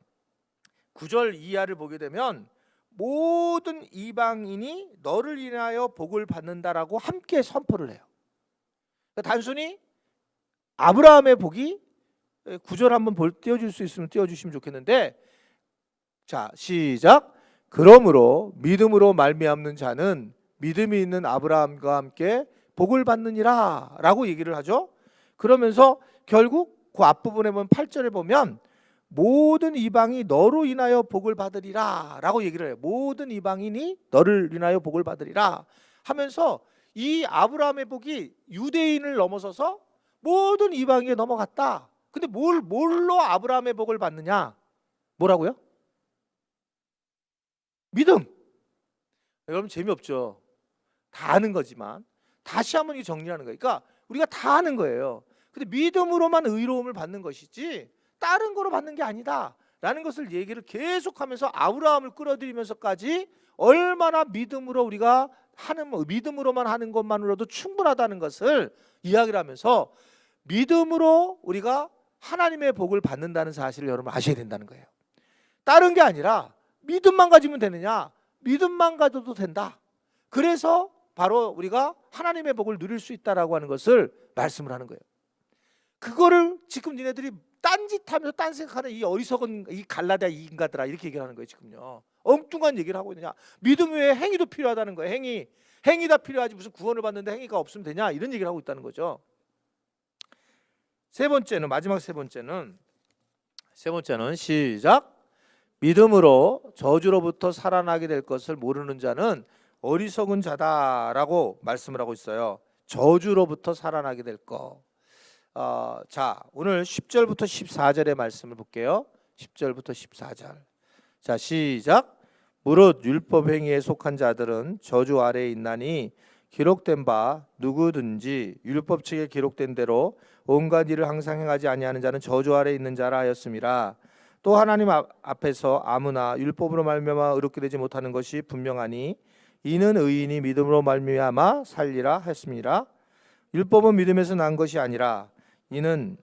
9절 이하를 보게 되면 모든 이방인이 너를 인하여 복을 받는다라고 함께 선포를 해요. 그러니까 단순히 아브라함의 복이, 9절 한번 띄워줄 수 있으면 띄워주시면 좋겠는데, 자 시작. 그러므로 믿음으로 말미암는 자는 믿음이 있는 아브라함과 함께 복을 받느니라 라고 얘기를 하죠. 그러면서 결국 그 앞부분에 보면 8절에 보면 모든 이방이 너로 인하여 복을 받으리라 라고 얘기를 해요. 모든 이방인이 너를 인하여 복을 받으리라 하면서 이 아브라함의 복이 유대인을 넘어서서 모든 이방인에 넘어갔다. 근데 뭘로 아브라함의 복을 받느냐? 뭐라고요? 믿음. 여러분 재미없죠? 다 아는 거지만 다시 한번 정리하는 거예요. 그러니까 우리가 다 아는 거예요. 근데 믿음으로만 의로움을 받는 것이지 다른 거로 받는 게 아니다 라는 것을 얘기를 계속하면서 아브라함을 끌어들이면서까지 얼마나 믿음으로 우리가 믿음으로만 하는 것만으로도 충분하다는 것을 이야기를 하면서, 믿음으로 우리가 하나님의 복을 받는다는 사실을 여러분 아셔야 된다는 거예요. 다른 게 아니라 믿음만 가지면 되느냐? 믿음만 가져도 된다. 그래서 바로 우리가 하나님의 복을 누릴 수 있다라고 하는 것을 말씀을 하는 거예요. 그거를 지금 니네들이 딴짓하면서 딴 생각하는 이 어리석은 이 갈라디아 이 인간들아, 이렇게 얘기를 하는 거예요. 지금요 엉뚱한 얘기를 하고 있느냐? 믿음 외에 행위도 필요하다는 거예요. 행위가 필요하지 무슨 구원을 받는데 행위가 없으면 되냐? 이런 얘기를 하고 있다는 거죠. 세 번째는, 마지막 세 번째는 시작. 믿음으로 저주로부터 살아나게 될 것을 모르는 자는 어리석은 자다라고 말씀을 하고 있어요. 저주로부터 살아나게 될 것. 자, 오늘 10절부터 14절의 말씀을 볼게요. 10절부터 14절. 자, 시작. 무릇 율법 행위에 속한 자들은 저주 아래에 있나니 기록된 바 누구든지 율법 책에 기록된 대로 온갖 일을 항상 행하지 아니하는 자는 저주 아래에 있는 자라 하였음이라. 또 하나님 앞에서 아무나 율법으로 말미암아 의롭게 되지 못하는 것이 분명하니 이는 의인이 믿음으로 말미암아 살리라 했습니다. 율법은 믿음에서 난 것이 아니라 이는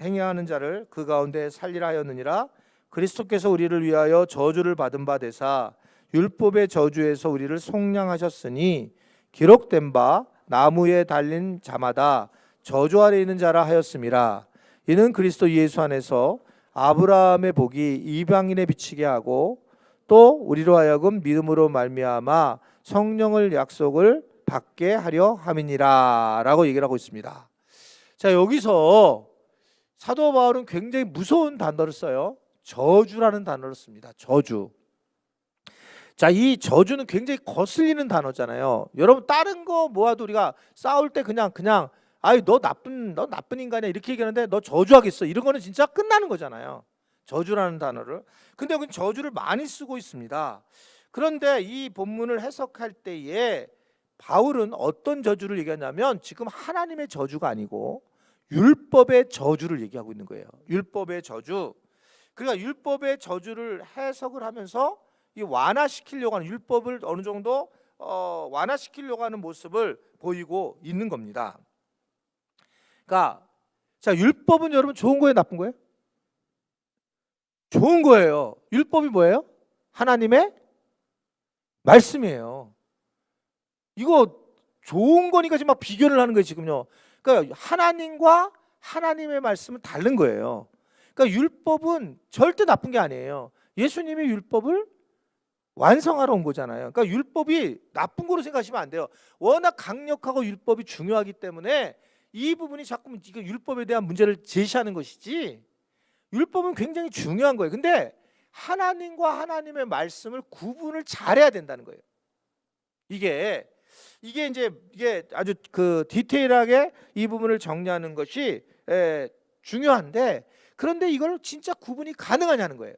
행하는 자를 그 가운데 살리라 하였느니라. 그리스도께서 우리를 위하여 저주를 받은 바 되사 율법의 저주에서 우리를 속량하셨으니 기록된 바 나무에 달린 자마다 저주 아래 있는 자라 하였음이라. 이는 그리스도 예수 안에서 아브라함의 복이 이방인에 비치게 하고 또 우리로 하여금 믿음으로 말미암아 성령을 약속을 받게 하려 함이니라 라고 얘기를 하고 있습니다. 자, 여기서 사도 바울은 굉장히 무서운 단어를 써요. 저주라는 단어를 씁니다. 저주. 자, 이 저주는 굉장히 거슬리는 단어잖아요. 여러분 다른 거 모아도 우리가 싸울 때 그냥 아이 너 나쁜 인간이야 이렇게 얘기하는데 너 저주하겠어 이런 거는 진짜 끝나는 거잖아요. 저주라는 단어를. 근데 여기 저주를 많이 쓰고 있습니다. 그런데 이 본문을 해석할 때에 바울은 어떤 저주를 얘기하냐면 지금 하나님의 저주가 아니고 율법의 저주를 얘기하고 있는 거예요. 율법의 저주. 그러니까 율법의 저주를 해석을 하면서 이 완화시키려고 하는 율법을 어느 정도 완화시키려고 하는 모습을 보이고 있는 겁니다. 그러니까 자, 율법은 여러분 좋은 거예요, 나쁜 거예요? 좋은 거예요. 율법이 뭐예요? 하나님의 말씀이에요. 이거 좋은 거니까 지금 막 비교를 하는 거예요, 지금요. 그러니까 하나님과 하나님의 말씀은 다른 거예요. 그러니까 율법은 절대 나쁜 게 아니에요. 예수님이 율법을 완성하러 온 거잖아요. 그러니까 율법이 나쁜 거로 생각하시면 안 돼요. 워낙 강력하고 율법이 중요하기 때문에 이 부분이 자꾸 율법에 대한 문제를 제시하는 것이지 율법은 굉장히 중요한 거예요. 근데 하나님과 하나님의 말씀을 구분을 잘해야 된다는 거예요. 이게 아주 그 디테일하게 이 부분을 정리하는 것이 중요한데 그런데 이걸 진짜 구분이 가능하냐는 거예요.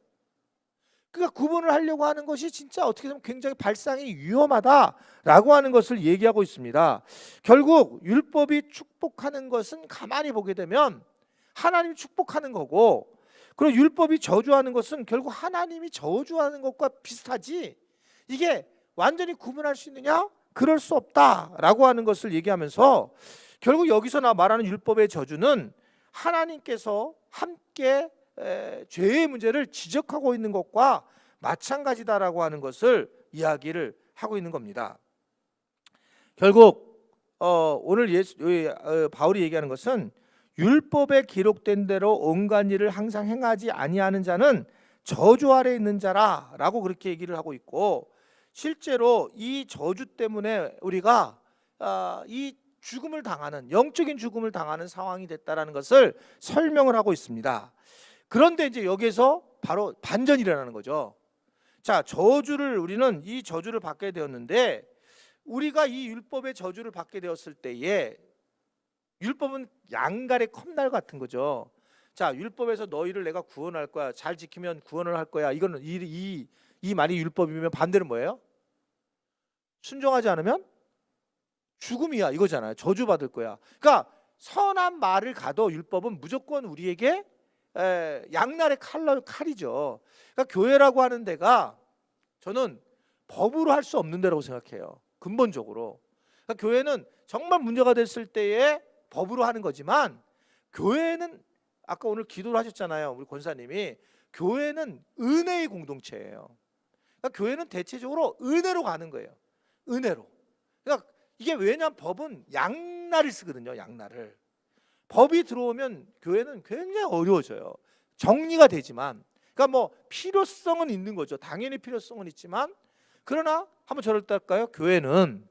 그러니까 구분을 하려고 하는 것이 진짜 어떻게 보면 굉장히 발상이 위험하다라고 하는 것을 얘기하고 있습니다. 결국 율법이 축복하는 것은 가만히 보게 되면 하나님이 축복하는 거고 그리고 율법이 저주하는 것은 결국 하나님이 저주하는 것과 비슷하지 이게 완전히 구분할 수 있느냐? 그럴 수 없다라고 하는 것을 얘기하면서 결국 여기서 말하는 율법의 저주는 하나님께서 함께 죄의 문제를 지적하고 있는 것과 마찬가지다라고 하는 것을 이야기를 하고 있는 겁니다. 결국 오늘 바울이 얘기하는 것은 율법에 기록된 대로 온갖 일을 항상 행하지 아니하는 자는 저주 아래 있는 자라라고 그렇게 얘기를 하고 있고 실제로 이 저주 때문에 우리가 이 죽음을 당하는 영적인 죽음을 당하는 상황이 됐다라는 것을 설명을 하고 있습니다. 그런데 이제 여기서 바로 반전이 일어나는 거죠. 자, 우리는 이 저주를 받게 되었는데 우리가 이 율법의 저주를 받게 되었을 때에 율법은 양갈의 컵날 같은 거죠. 자, 율법에서 너희를 내가 구원할 거야. 잘 지키면 구원을 할 거야. 이거는 이 말이 율법이면 반대는 뭐예요? 순종하지 않으면 죽음이야 이거잖아요. 저주받을 거야. 그러니까 선한 말을 가도 율법은 무조건 우리에게 양날의 칼이죠. 그러니까 교회라고 하는 데가 저는 법으로 할 수 없는 데라고 생각해요. 근본적으로. 그러니까 교회는 정말 문제가 됐을 때에 법으로 하는 거지만 교회는 아까 오늘 기도를 하셨잖아요. 우리 권사님이 교회는 은혜의 공동체예요. 그러니까 교회는 대체적으로 은혜로 가는 거예요. 은혜로. 그러니까 이게 왜냐하면 법은 양날을 쓰거든요. 양날을. 법이 들어오면 교회는 굉장히 어려워져요. 정리가 되지만 그러니까 뭐 필요성은 있는 거죠. 당연히 필요성은 있지만 그러나 한번 저를 따를까요? 교회는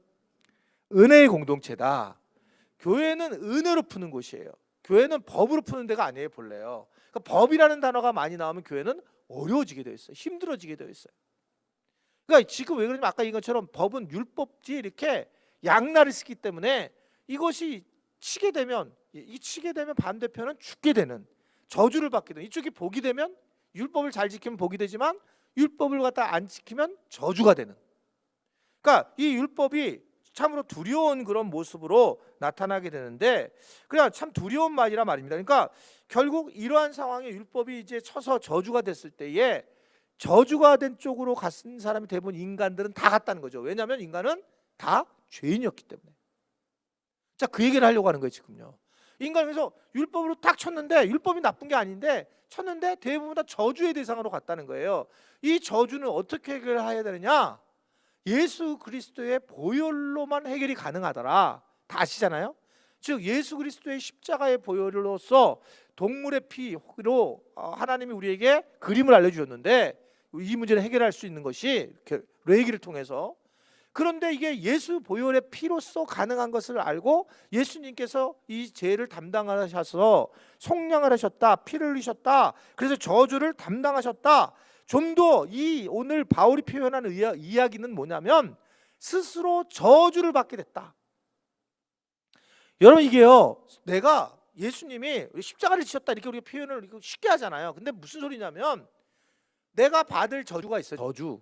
은혜의 공동체다. 교회는 은혜로 푸는 곳이에요. 교회는 법으로 푸는 데가 아니에요. 본래요. 그러니까 법이라는 단어가 많이 나오면 교회는 어려워지게 되어 있어요. 힘들어지게 되어 있어요. 그러니까 지금 왜 그러냐면 아까 이것처럼 법은 율법지 이렇게 양날을 쓰기 때문에 이것이 치게 되면 반대편은 죽게 되는 저주를 받게 되는 이쪽이 복이 되면 율법을 잘 지키면 복이 되지만 율법을 갖다 안 지키면 저주가 되는. 그러니까 이 율법이 참으로 두려운 그런 모습으로 나타나게 되는데, 그냥 참 두려운 말이란 말입니다. 그러니까 결국 이러한 상황에 율법이 이제 쳐서 저주가 됐을 때에 저주가 된 쪽으로 갔은 사람이 대부분 인간들은 다 갔다는 거죠. 왜냐하면 인간은 다 죄인이었기 때문에. 자, 그 얘기를 하려고 하는 거예요 지금요. 인간에서 율법으로 딱 쳤는데, 율법이 나쁜 게 아닌데 쳤는데 대부분 다 저주의 대상으로 갔다는 거예요. 이 저주는 어떻게 해결해야 되느냐? 예수 그리스도의 보혈로만 해결이 가능하더라. 다 아시잖아요. 즉 예수 그리스도의 십자가의 보혈로서 동물의 피로 하나님이 우리에게 그림을 알려주셨는데, 이 문제를 해결할 수 있는 것이 레위기를 통해서. 그런데 이게 예수 보혈의 피로서 가능한 것을 알고 예수님께서 이 죄를 담당하셔서 속량을 하셨다, 피를 흘리셨다, 그래서 저주를 담당하셨다. 좀 더 이 오늘 바울이 표현하는 이야기는 뭐냐면 스스로 저주를 받게 됐다. 여러분, 이게요, 내가 예수님이 십자가를 지셨다 이렇게 우리가 표현을 쉽게 하잖아요. 근데 무슨 소리냐면 내가 받을 저주가 있어요. 저주.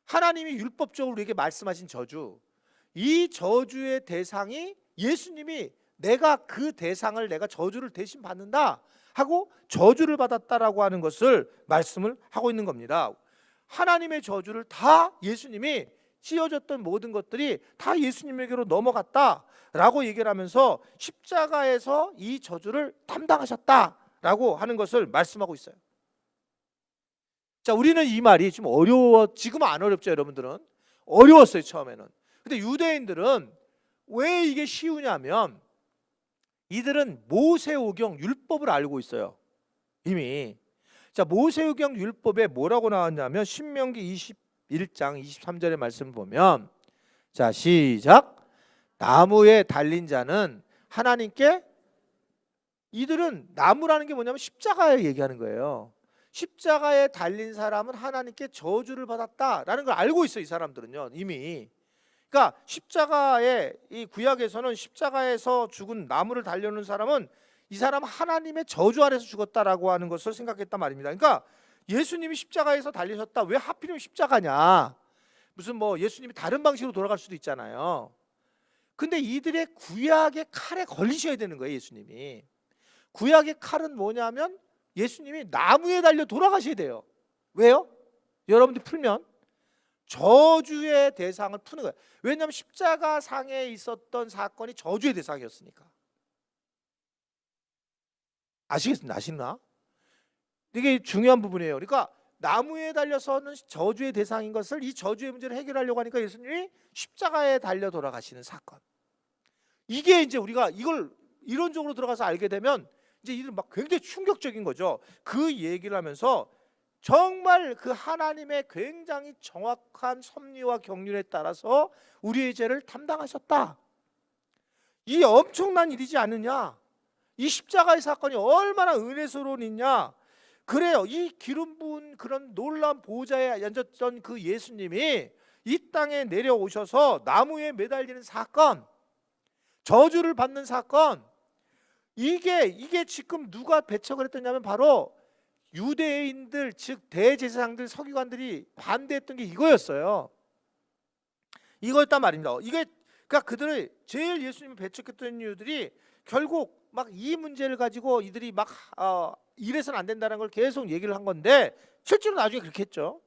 하나님이 율법적으로 우리에게 말씀하신 저주. 이 저주의 대상이 예수님이 내가 그 대상을 내가 저주를 대신 받는다 하고 저주를 받았다라고 하는 것을 말씀을 하고 있는 겁니다. 하나님의 저주를 다 예수님이 씌워졌던 모든 것들이 다 예수님에게로 넘어갔다라고 얘기를 하면서 십자가에서 이 저주를 담당하셨다라고 하는 것을 말씀하고 있어요. 자, 우리는 이 말이 좀 지금은 안 어렵죠. 여러분들은 어려웠어요 처음에는. 근데 유대인들은 왜 이게 쉬우냐면 이들은 모세오경 율법을 알고 있어요 이미. 자, 모세오경 율법에 뭐라고 나왔냐면 신명기 21장 23절의 말씀을 보면, 자 시작. 나무에 달린 자는 하나님께, 이들은 나무라는 게 뭐냐면 십자가에 얘기하는 거예요. 십자가에 달린 사람은 하나님께 저주를 받았다라는 걸 알고 있어요 이 사람들은요 이미. 그러니까 십자가의 이 구약에서는 십자가에서 죽은 나무를 달려는 사람은 이 사람은 하나님의 저주 아래서 죽었다라고 하는 것을 생각했단 말입니다. 그러니까 예수님이 십자가에서 달리셨다, 왜 하필이면 십자가냐, 무슨 뭐 예수님이 다른 방식으로 돌아갈 수도 있잖아요. 근데 이들의 구약의 칼에 걸리셔야 되는 거예요 예수님이. 구약의 칼은 뭐냐면 예수님이 나무에 달려 돌아가셔야 돼요. 왜요? 여러분들 풀면 저주의 대상을 푸는 거예요. 왜냐하면 십자가 상에 있었던 사건이 저주의 대상이었으니까. 아시겠습니까? 아시나? 이게 중요한 부분이에요. 그러니까 나무에 달려서는 저주의 대상인 것을, 이 저주의 문제를 해결하려고 하니까 예수님이 십자가에 달려 돌아가시는 사건. 이게 이제 우리가 이걸 이론적으로 들어가서 알게 되면 이제 이들 막 굉장히 충격적인 거죠. 그 얘기를 하면서 정말 그 하나님의 굉장히 정확한 섭리와 경륜에 따라서 우리의 죄를 담당하셨다. 이 엄청난 일이지 않느냐? 이 십자가의 사건이 얼마나 은혜스러운 일이냐? 그래요. 이 기름 부은 그런 놀라운 보좌에 앉았던 그 예수님이 이 땅에 내려오셔서 나무에 매달리는 사건, 저주를 받는 사건, 이게 지금 누가 배척을 했더냐면 바로 유대인들, 즉 대제사장들, 서기관들이 반대했던 게 이거였어요. 이거였단 말입니다. 이게 그러니까 그들의 제일 예수님을 배척했던 이유들이 결국 막 이 문제를 가지고 이들이 막 이래서는 안 된다는 걸 계속 얘기를 한 건데 실제로 나중에 그렇게 했죠.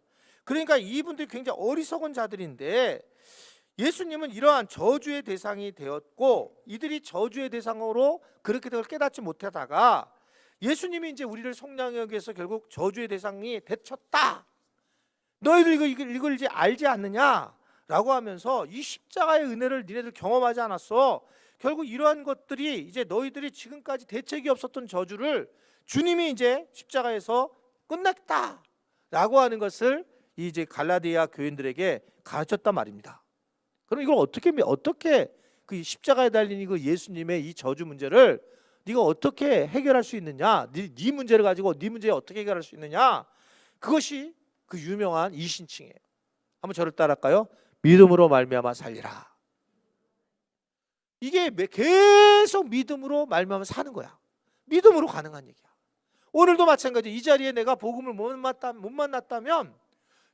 그러니까 이분들이 굉장히 어리석은 자들인데 예수님은 이러한 저주의 대상이 되었고 이들이 저주의 대상으로 그렇게 될 깨닫지 못하다가 예수님이 이제 우리를 속량하기 위해서 결국 저주의 대상이 되쳤다. 너희들 이걸 이제 알지 않느냐라고 하면서 이 십자가의 은혜를 니네들 경험하지 않았어. 결국 이러한 것들이 이제 너희들이 지금까지 대책이 없었던 저주를 주님이 이제 십자가에서 끝냈다라고 하는 것을 이제 갈라디아 교인들에게 가르쳤단 말입니다. 그럼 이걸 어떻게 그 십자가에 달린 그 예수님의 이 저주 문제를 네가 어떻게 해결할 수 있느냐? 네 문제를 가지고 네 문제에 어떻게 해결할 수 있느냐? 그것이 그 유명한 이신칭이에요. 한번 저를 따라할까요? 믿음으로 말미암아 살리라. 이게 계속 믿음으로 말미암아 사는 거야. 믿음으로 가능한 얘기야. 오늘도 마찬가지. 이 자리에 내가 복음을 못 만났다면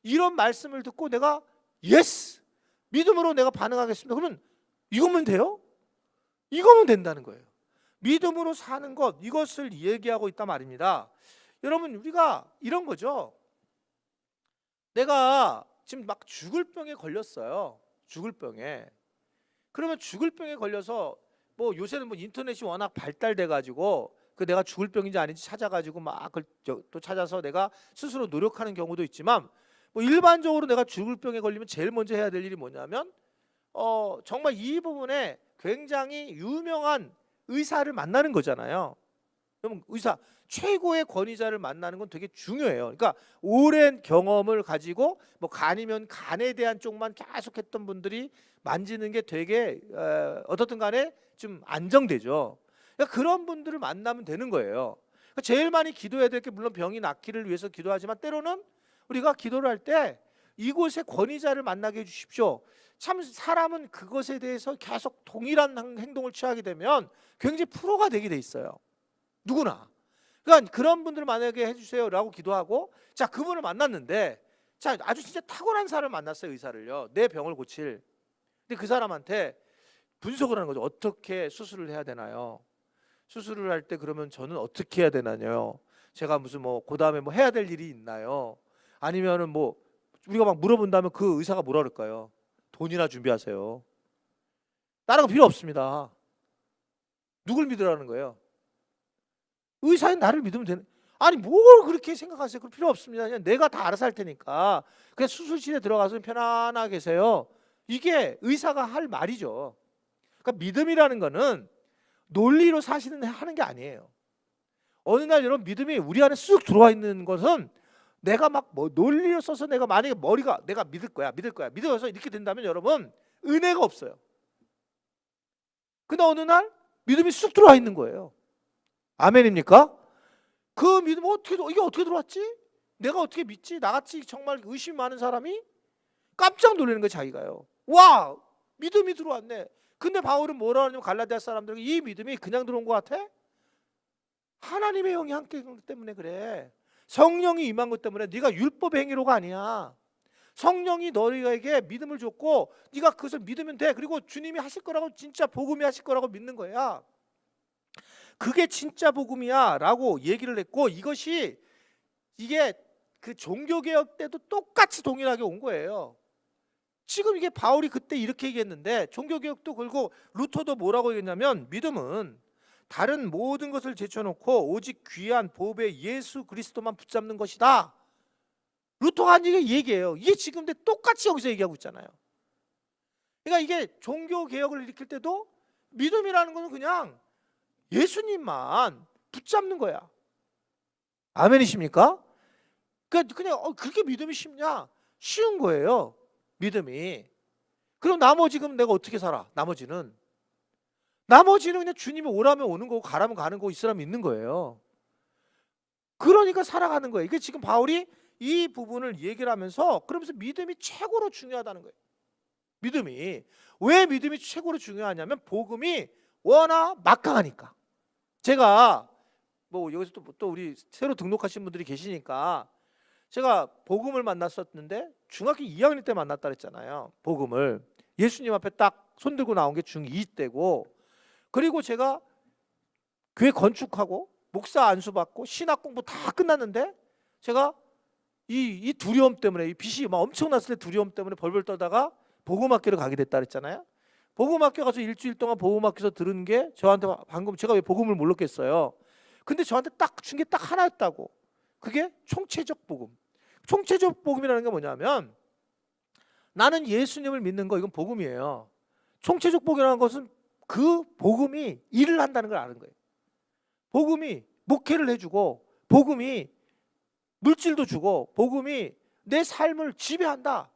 이런 말씀을 듣고 내가 예스! 믿음으로 내가 반응하겠습니다. 그러면 이거면 돼요? 이거면 된다는 거예요. 믿음으로 사는 것, 이것을 얘기하고 있단 말입니다. 여러분, 우리가 이런 거죠. 내가 지금 막 죽을 병에 걸렸어요. 죽을 병에. 그러면 죽을 병에 걸려서 뭐 요새는 뭐 인터넷이 워낙 발달돼 가지고 그 내가 죽을 병인지 아닌지 찾아가지고 막 또 찾아서 내가 스스로 노력하는 경우도 있지만, 뭐 일반적으로 내가 죽을 병에 걸리면 제일 먼저 해야 될 일이 뭐냐면 정말 이 부분에 굉장히 유명한 의사를 만나는 거잖아요. 그럼 의사, 최고의 권위자를 만나는 건 되게 중요해요. 그러니까 오랜 경험을 가지고 뭐 간이면 간에 대한 쪽만 계속했던 분들이 만지는 게 되게 어떻든 간에 좀 안정되죠. 그러니까 그런 분들을 만나면 되는 거예요. 그러니까 제일 많이 기도해야 될 게 물론 병이 낫기를 위해서 기도하지만, 때로는 우리가 기도를 할 때 이곳의 권위자를 만나게 해주십시오. 참 사람은 그것에 대해서 계속 동일한 행동을 취하게 되면 굉장히 프로가 되게 돼 있어요. 누구나. 그러니까 그런 분들을 만나게 해주세요라고 기도하고, 자, 그분을 만났는데, 자, 아주 진짜 탁월한 사람을 만났어요. 의사를요. 내 병을 고칠. 근데 그 사람한테 분석을 하는 거죠. 어떻게 수술을 해야 되나요? 수술을 할 때 그러면 저는 어떻게 해야 되나요? 제가 무슨 뭐 그다음에 뭐 해야 될 일이 있나요? 아니면은 뭐 우리가 막 물어본다면 그 의사가 뭐라 그럴까요? 돈이나 준비하세요. 다른 거 필요 없습니다. 누굴 믿으라는 거예요? 의사인 나를 믿으면 되는. 아니 뭘 그렇게 생각하세요? 그럴 필요 없습니다. 그냥 내가 다 알아서 할 테니까 그냥 수술실에 들어가서 편안하게 계세요. 이게 의사가 할 말이죠. 그러니까 믿음이라는 거는 논리로 사실은 하는 게 아니에요. 어느 날 여러분, 믿음이 우리 안에 쑥 들어와 있는 것은 내가 막 뭐 논리를 써서 내가 만약에 머리가 내가 믿을 거야 믿어서 이렇게 된다면 여러분, 은혜가 없어요. 근데 어느 날 믿음이 쑥 들어와 있는 거예요. 아멘입니까? 그 믿음 이게 어떻게 들어왔지? 내가 어떻게 믿지? 나같이 정말 의심 많은 사람이 깜짝 놀라는 거예요. 자기가요. 와, 믿음이 들어왔네. 근데 바울은 뭐라 하냐면 갈라디아 사람들에게, 이 믿음이 그냥 들어온 것 같아? 하나님의 영이 함께 있기 때문에 그래. 성령이 임한 것 때문에. 네가 율법의 행위로가 아니야. 성령이 너희에게 믿음을 줬고 네가 그것을 믿으면 돼. 그리고 주님이 하실 거라고, 진짜 복음이 하실 거라고 믿는 거야. 그게 진짜 복음이야 라고 얘기를 했고, 이게 그 종교개혁 때도 똑같이 동일하게 온 거예요. 지금 이게 바울이 그때 이렇게 얘기했는데, 종교개혁도 그리고 루터도 뭐라고 얘기했냐면, 믿음은 다른 모든 것을 제쳐놓고 오직 귀한 보배 예수 그리스도만 붙잡는 것이다. 루터가 한 얘기예요. 이게 지금 근데 똑같이 여기서 얘기하고 있잖아요. 그러니까 이게 종교개혁을 일으킬 때도 믿음이라는 것은 그냥 예수님만 붙잡는 거야. 아멘이십니까? 그냥 그렇게 믿음이 쉽냐? 쉬운 거예요. 믿음이. 그럼 나머지 그럼 내가 어떻게 살아? 나머지는 그냥 주님이 오라면 오는 거고 가라면 가는 거고 있으라면 있는 거예요. 그러니까 살아가는 거예요. 이게 지금 바울이 이 부분을 얘기를 하면서 그러면서 믿음이 최고로 중요하다는 거예요. 믿음이. 왜 믿음이 최고로 중요하냐면 복음이 워낙 막강하니까. 제가 뭐 여기서 또 우리 새로 등록하신 분들이 계시니까, 제가 복음을 만났었는데 중학교 2학년 때 만났다 그랬잖아요. 복음을 예수님 앞에 딱 손들고 나온 게 중2 때고, 그리고 제가 교회 건축하고 목사 안수 받고 신학 공부 다 끝났는데, 제가 이 두려움 때문에, 이 빚이 막 엄청났을 때 두려움 때문에 벌벌 떠다가 복음학교를 가게 됐다 그랬잖아요. 복음학교 가서 일주일 동안 복음학교에서 들은 게 저한테, 방금 제가 왜 복음을 몰랐겠어요. 근데 저한테 딱 준 게 딱 하나였다고. 그게 총체적 복음. 총체적 복음이라는 게 뭐냐면, 나는 예수님을 믿는 거, 이건 복음이에요. 총체적 복음이라는 것은 그 복음이 일을 한다는 걸 아는 거예요. 복음이 목회를 해주고, 복음이 물질도 주고, 복음이 내 삶을 지배한다.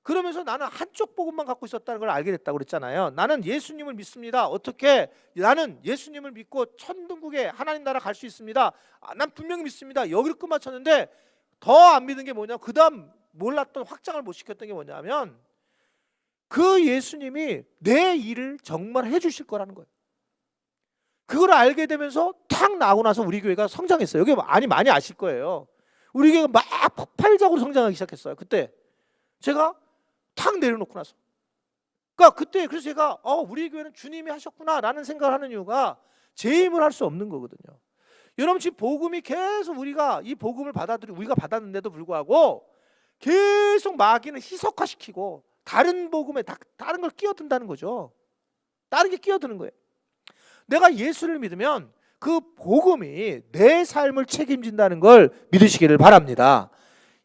그러면서 나는 한쪽 복음만 갖고 있었다는 걸 알게 됐다고 그랬잖아요. 나는 예수님을 믿습니다. 어떻게? 나는 예수님을 믿고 천국에 하나님 나라 갈 수 있습니다. 난 분명히 믿습니다. 여기를 끝마쳤는데, 더 안 믿은 게 뭐냐, 그 다음 몰랐던, 확장을 못 시켰던 게 뭐냐면, 그 예수님이 내 일을 정말 해주실 거라는 거예요. 그걸 알게 되면서 탁 나오고 나서 우리 교회가 성장했어요. 여기 많이 아실 거예요. 우리 교회가 막 폭발적으로 성장하기 시작했어요. 그때 제가 탁 내려놓고 나서. 그러니까 그때 그래서 제가 우리 교회는 주님이 하셨구나라는 생각을 하는 이유가 제 힘을 할 수 없는 거거든요. 여러분 지금 복음이 계속 우리가 이 복음을 우리가 받았는데도 불구하고 계속 마귀는 희석화시키고 다른 복음에 다른 걸 끼어든다는 거죠. 다른 게 끼어드는 거예요. 내가 예수를 믿으면 그 복음이 내 삶을 책임진다는 걸 믿으시기를 바랍니다.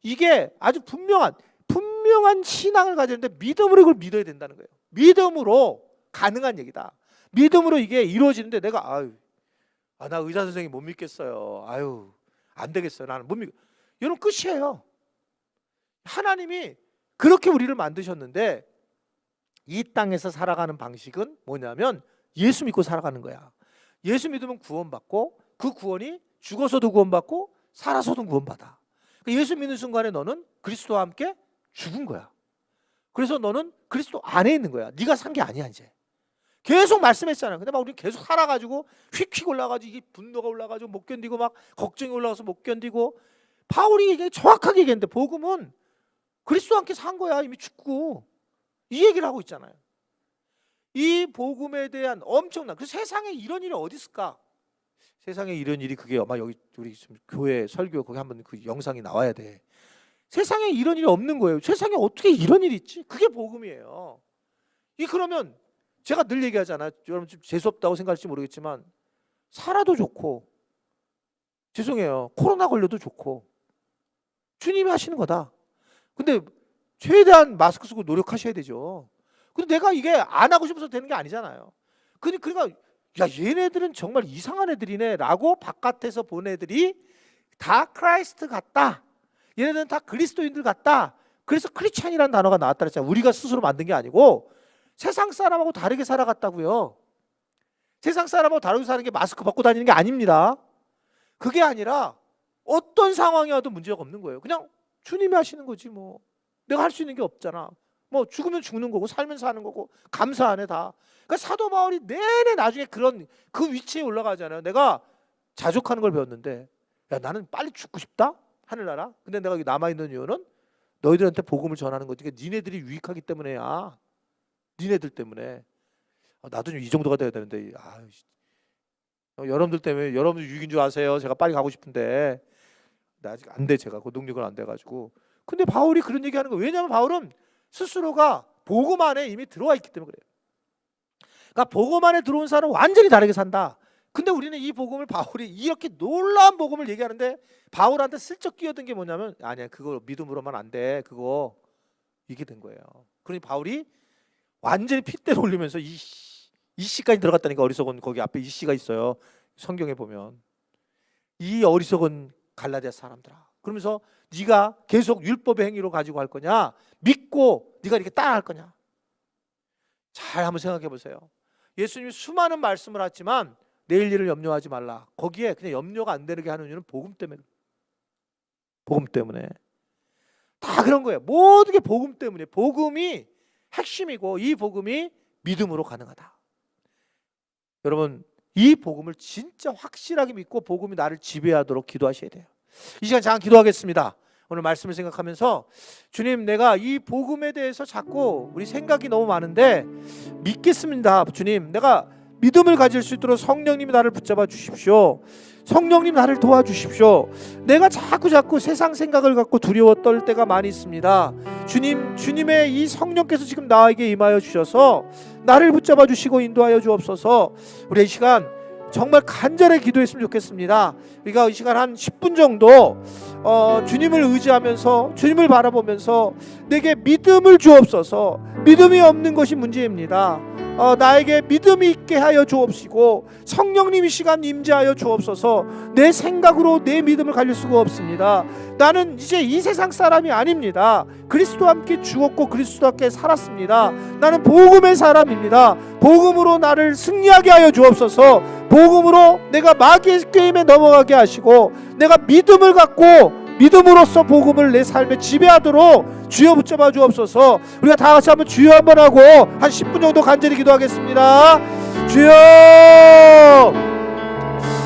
이게 아주 분명한 신앙을 가졌는데 믿음으로 이걸 믿어야 된다는 거예요. 믿음으로 가능한 얘기다. 믿음으로 이게 이루어지는데 내가 나 의사 선생님 못 믿겠어요. 안 되겠어요. 나는 못 믿. 여러분 끝이에요. 하나님이 그렇게 우리를 만드셨는데 이 땅에서 살아가는 방식은 뭐냐면 예수 믿고 살아가는 거야. 예수 믿으면 구원받고 그 구원이 죽어서도 구원받고 살아서도 구원받아. 예수 믿는 순간에 너는 그리스도와 함께 죽은 거야. 그래서 너는 그리스도 안에 있는 거야. 네가 산 게 아니야 이제. 계속 말씀했잖아요. 근데 막 우리 계속 살아가지고 휙휙 올라가지고 이게 분노가 올라가지고 못 견디고 막 걱정이 올라가서 못 견디고. 바울이 이게 정확하게 얘기했는데 복음은 그리스도와 함께 산 거야. 이미 죽고. 이 얘기를 하고 있잖아요. 이 복음에 대한 엄청난 그 세상에 이런 일이 어디 있을까? 세상에 이런 일이 그게 아마 여기 우리 지금 교회 설교 거기 한번 그 영상이 나와야 돼. 세상에 이런 일이 없는 거예요. 세상에 어떻게 이런 일이 있지? 그게 복음이에요. 그러면 제가 늘 얘기하잖아요. 여러분 좀 재수없다고 생각할지 모르겠지만 살아도 좋고 죄송해요. 코로나 걸려도 좋고 주님이 하시는 거다. 근데 최대한 마스크 쓰고 노력하셔야 되죠. 근데 내가 이게 안 하고 싶어서 되는 게 아니잖아요. 그러니까 야 얘네들은 정말 이상한 애들이네 라고 바깥에서 본 애들이 다 크라이스트 같다. 얘네들은 다 그리스도인들 같다. 그래서 크리스찬이라는 단어가 나왔다 그랬잖아요. 우리가 스스로 만든 게 아니고 세상 사람하고 다르게 살아갔다고요. 세상 사람하고 다르게 사는 게 마스크 벗고 다니는 게 아닙니다. 그게 아니라 어떤 상황이 와도 문제가 없는 거예요. 그냥 주님이 하시는 거지 뭐. 내가 할 수 있는 게 없잖아. 뭐 죽으면 죽는 거고 살면 사는 거고 감사 안 해 다. 그러니까 사도 바울이 내내 나중에 그 위치에 올라가잖아요. 내가 자족하는 걸 배웠는데 야 나는 빨리 죽고 싶다 하늘나라. 근데 내가 여기 남아있는 이유는 너희들한테 복음을 전하는 거지. 그러니까 니네들이 유익하기 때문에야. 니네들 때문에. 나도 좀 이 정도가 돼야 되는데 여러분들 때문에 여러분들 유익인 줄 아세요. 제가 빨리 가고 싶은데 나 아직 안 돼. 제가 고동력은 안 돼가지고. 근데 바울이 그런 얘기하는 거예요. 왜냐하면 바울은 스스로가 복음 안에 이미 들어와 있기 때문에 그래요. 그러니까 복음 안에 들어온 사람은 완전히 다르게 산다. 근데 우리는 이 복음을 바울이 이렇게 놀라운 복음을 얘기하는데 바울한테 슬쩍 끼어든 게 뭐냐면 아니야 그거 믿음으로만 안 돼. 그거 이게 된 거예요. 그러니 바울이 완전히 핏대를 올리면서 이 씨까지 들어갔다니까. 어리석은 거기 앞에 이 씨가 있어요. 성경에 보면 이 어리석은 갈라디아 사람들아. 그러면서 네가 계속 율법의 행위로 가지고 할 거냐? 믿고 네가 이렇게 따라할 거냐? 잘 한번 생각해 보세요. 예수님이 수많은 말씀을 하지만 내일 일을 염려하지 말라. 거기에 그냥 염려가 안 되게 하는 이유는 복음 때문에. 복음 때문에. 다 그런 거예요. 모든 게 복음 때문에. 복음이 핵심이고 이 복음이 믿음으로 가능하다. 여러분 이 복음을 진짜 확실하게 믿고 복음이 나를 지배하도록 기도하셔야 돼요. 이 시간 잠깐 기도하겠습니다. 오늘 말씀을 생각하면서 주님 내가 이 복음에 대해서 자꾸 우리 생각이 너무 많은데 믿겠습니다. 주님 내가 믿음을 가질 수 있도록 성령님이 나를 붙잡아 주십시오. 성령님 나를 도와주십시오. 내가 자꾸 세상 생각을 갖고 두려워 떨 때가 많이 있습니다. 주님의 이 성령께서 지금 나에게 임하여 주셔서 나를 붙잡아 주시고 인도하여 주옵소서. 우리 이 시간 정말 간절히 기도했으면 좋겠습니다. 우리가 이 시간 한 10분 정도 주님을 의지하면서 주님을 바라보면서 내게 믿음을 주옵소서. 믿음이 없는 것이 문제입니다. 나에게 믿음이 있게 하여 주옵시고 성령님이 시간 임재하여 주옵소서. 내 생각으로 내 믿음을 가질 수가 없습니다. 나는 이제 이 세상 사람이 아닙니다. 그리스도와 함께 죽었고 그리스도와 함께 살았습니다. 나는 복음의 사람입니다. 복음으로 나를 승리하게 하여 주옵소서. 복음으로 내가 마귀의 게임에 넘어가게 하시고 내가 믿음을 갖고 믿음으로써 복음을 내 삶에 지배하도록 주여 붙잡아 주옵소서. 우리가 다 같이 한번 주여 한번 하고 한 10분 정도 간절히 기도하겠습니다. 주여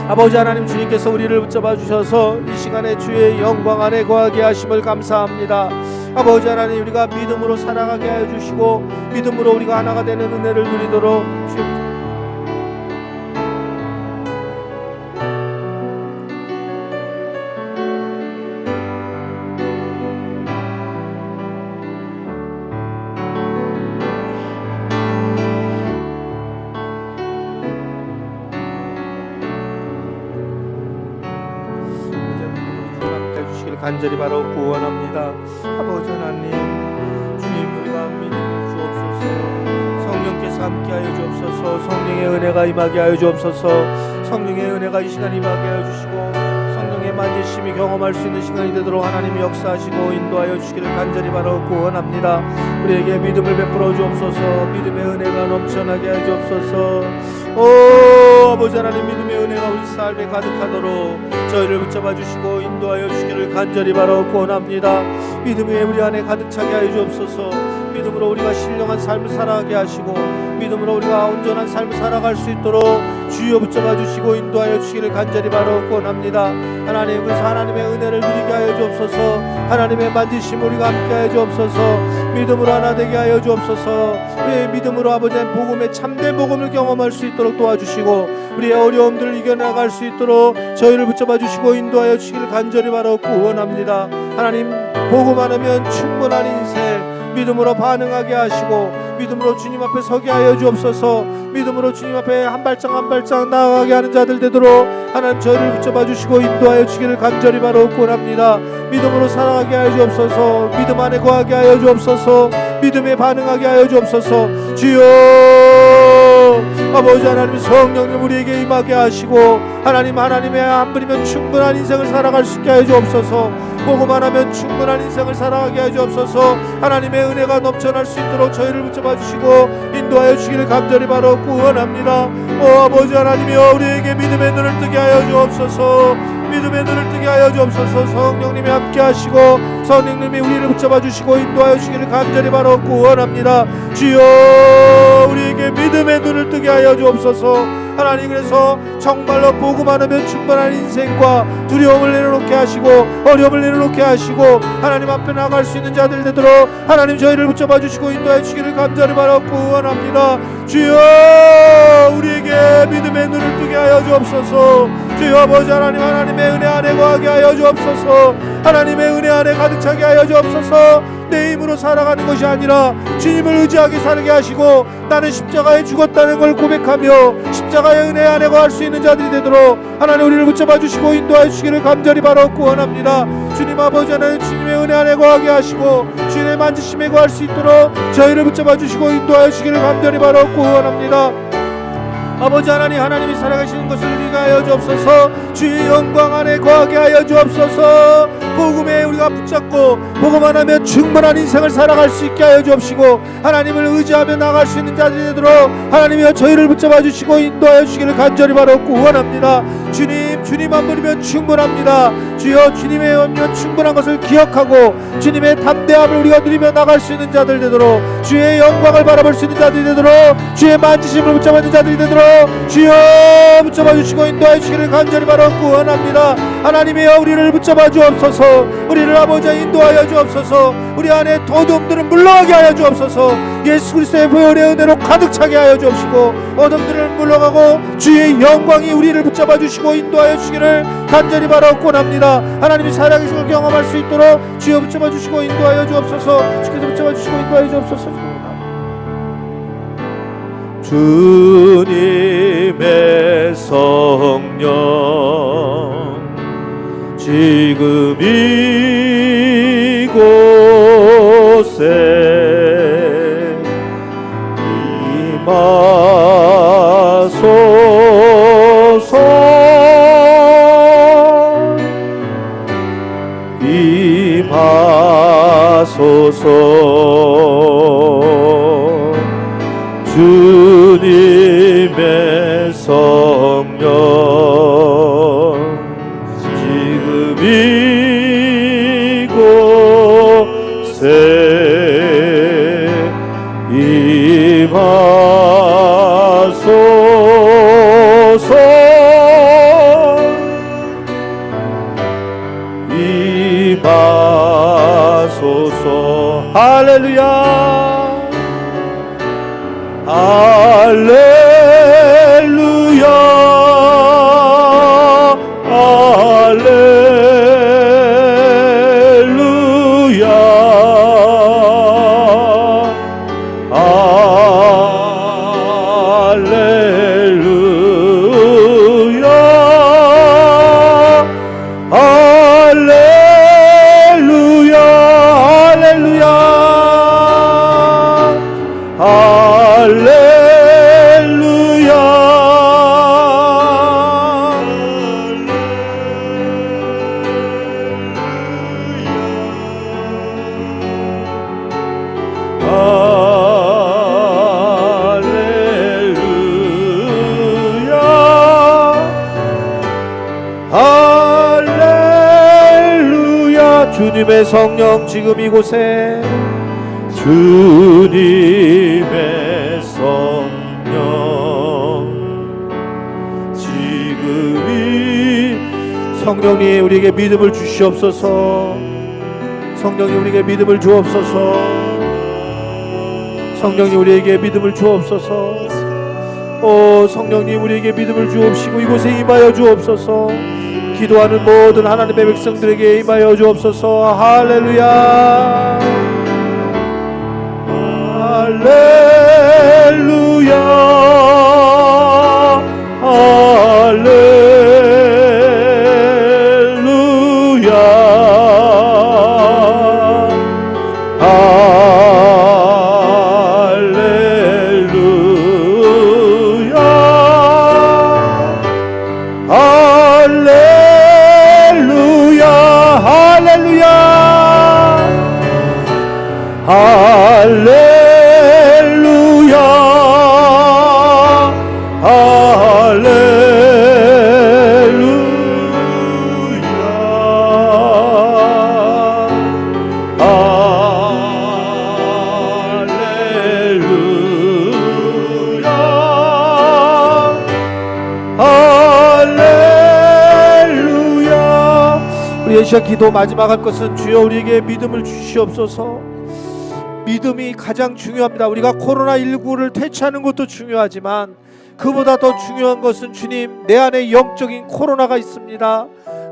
아버지 하나님, 주님께서 우리를 붙잡아 주셔서 이 시간에 주의 영광 안에 거하게 하심을 감사합니다. 아버지 하나님, 우리가 믿음으로 살아가게 하여 주시고 믿음으로 우리가 하나가 되는 은혜를 누리도록 주여 간절히 바로 구원합니다. 아버지 하나님, 주님, 우리가 믿음을 주옵소서. 성령께서 함께하여 주옵소서. 성령의 은혜가 임하게 하여 주옵소서. 성령의 은혜가 이 시간 임하게 하여 주시고 성령의 만지심이 경험할 수 있는 시간이 되도록 하나님이 역사하시고 인도하여 주시기를 간절히 바로 구원합니다. 우리에게 믿음을 베풀어 주옵소서. 믿음의 은혜가 넘쳐나게 하여 주옵소서. 오 아버지 하나님, 믿음의 은혜가 우리 삶에 가득하도록 저희를 붙잡아 주시고 인도하여 주시기를 간절히 바라 구원합니다. 믿음이 우리 안에 가득 차게 하여 주옵소서. 믿음으로 우리가 신령한 삶을 살아가게 하시고 믿음으로 우리가 온전한 삶을 살아갈 수 있도록 주여 붙잡아 주시고 인도하여 주시기를 간절히 바라 구원합니다. 하나님, 그래서 하나님의 은혜를 누리게 하여 주옵소서. 하나님의 만지심 우리가 함께 하여 주옵소서. 믿음으로 하나 되게 하여 주옵소서. 우리의 믿음으로 아버지 복음의 참된 복음을 경험할 수 있도록 도와주시고 우리의 어려움들을 이겨나갈 수 있도록 저희를 붙잡아 주시고 인도하여 주시기를 간절히 바라 구원합니다. 하나님, 복음 안으면 충분한 인생 믿음으로 반응하게 하시고 믿음으로 주님 앞에 서게 하여 주옵소서. 믿음으로 주님 앞에 한 발짝 한 발짝 나아가게 하는 자들 되도록 하나님 저희를 붙잡아 주시고 인도하여 주시기를 간절히 바라 구원합니다. 믿음으로 살아가게 하여 주옵소서. 믿음 안에 거하게 하여 주옵소서. 믿음에 반응하게 하여 주옵소서. 주여 아버지 하나님, 성령님 우리에게 임하게 하시고 하나님의 한 분이면 충분한 인생을 살아갈 수 있게 하여 주옵소서. 복음 하나면 충분한 인생을 살아가게 하여 주옵소서. 하나님의 은혜가 넘쳐날 수 있도록 저희를 붙잡아 주시고 인도하여 주시기를 간절히 바라 구원합니다. 오 아버지 하나님이여, 우리에게 믿음의 눈을 뜨게 하여 주옵소서. 믿음의 눈을 뜨게 하여 주옵소서. 성령님이 함께 하시고 성령님이 우리를 붙잡아 주시고 인도하여 주시기를 간절히 바라 구원합니다. 주여 우리에게 믿음의 눈을 뜨게 하여 주옵소서. 하나님, 그래서 정말로 복음 안으면 충분한 인생과 두려움을 내려놓게 하시고 어려움을 내려놓게 하시고 하나님 앞에 나갈 수 있는 자들 되도록 하나님 저희를 붙잡아 주시고 인도해 주시기를 간절히 바라 구원합니다. 주여 우리에게 믿음의 눈을 뜨게 하여 주옵소서. 주여 아버지 하나님, 하나님의 은혜 안에 거하게 하여 주옵소서. 하나님의 은혜 안에 가득 차게 하여 주옵소서. 내 힘으로 살아가는 것이 아니라 주님을 의지하게 살게 하시고 나는 십자가에 죽었다는 걸 고백하며 십자가의 은혜 안에 거할 수 있는 자들이 되도록 하나님 우리를 붙잡아 주시고 인도하여 주시기를 간절히 바라 구원합니다. 주님 아버지 하나님, 주님의 은혜 안에 거하게 하시고 주님의 만지심에 거할 수 있도록 저희를 붙잡아 주시고 인도하여 주시기를 간절히 바라 구원합니다. 아버지 하나님, 하나님이 살아가시는 것을 우리가 하여 주옵소서. 주의 영광 안에 거하게 하여 주옵소서. 복음에 우리가 붙잡고 복음 하나면 충분한 인생을 살아갈 수 있게 하여 주옵시고 하나님을 의지하며 나갈 수 있는 자들이 되도록 하나님이여 저희를 붙잡아 주시고 인도하여 주시기를 간절히 바라 구원합니다. 주님 한 분이면 충분합니다. 주여 주님의 은혜면 충분한 것을 기억하고 주님의 담대함을 우리가 누리며 나갈 수 있는 자들 되도록 주의 영광을 바라볼 수 있는 자들이 되도록 주의 만지심을 붙잡아 있는 자들이 되도록 주여 붙잡아 주시고 인도하여 주시기를 간절히 바라 구원합니다. 하나님이여 우리를 붙잡아 주옵소서. 우리를 아버지 인도하여 주옵소서. 우리 안에 어둠들을 물러가게 하여 주옵소서. 예수 그리스도의 보혈의 은혜로 가득 차게 하여 주옵시고 어둠들을 물러가고 주의 영광이 우리를 붙잡아 주시고 인도하여 주시기를 간절히 바라옵곤 합니다. 하나님이 살아계신 걸 경험할 수 있도록 주여 붙잡아 주시고 인도하여 주옵소서. 주께서 붙잡아 주시고 인도하여 주옵소서. 주님의 성령 지금 이곳에 임하소서. 주님의 성령 지금 이곳에 임하소서. 할렐루야 할렐루야 할렐루야 할렐루야 할렐루야. 주님의 성령 지금 이곳에, 주님의 성령 지금이, 성령님 우리에게 믿음을 주시옵소서. 성령님 우리에게 믿음을 주옵소서. 성령님 우리에게 믿음을 주옵소서. 오 성령님 우리에게 믿음을 주옵시고 이곳에 임하여 주옵소서. 기도하는 모든 하나님의 백성들에게 임하여 주옵소서. 할렐루야 할렐루야 할렐루야 할렐루야 할렐루야 할렐루야 할렐루야 우리 이 시간 기도 마지막 할 것은 주여 우리에게 믿음을 주시옵소서. 믿음이 가장 중요합니다. 우리가 코로나19를 퇴치하는 것도 중요하지만 그보다 더 중요한 것은 주님, 내 안에 영적인 코로나가 있습니다.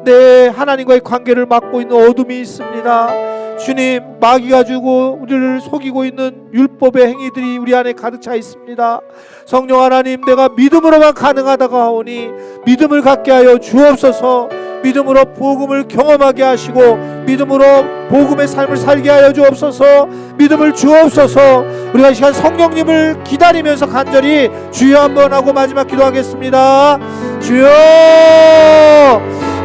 내 하나님과의 관계를 막고 있는 어둠이 있습니다. 주님, 마귀가 주고 우리를 속이고 있는 율법의 행위들이 우리 안에 가득 차 있습니다. 성령 하나님, 내가 믿음으로만 가능하다고 하오니 믿음을 갖게 하여 주옵소서. 믿음으로 복음을 경험하게 하시고 믿음으로 복음의 삶을 살게 하여 주옵소서. 믿음을 주옵소서. 우리가 이 시간 성령님을 기다리면서 간절히 주여 한번 하고 마지막 기도하겠습니다. 주여,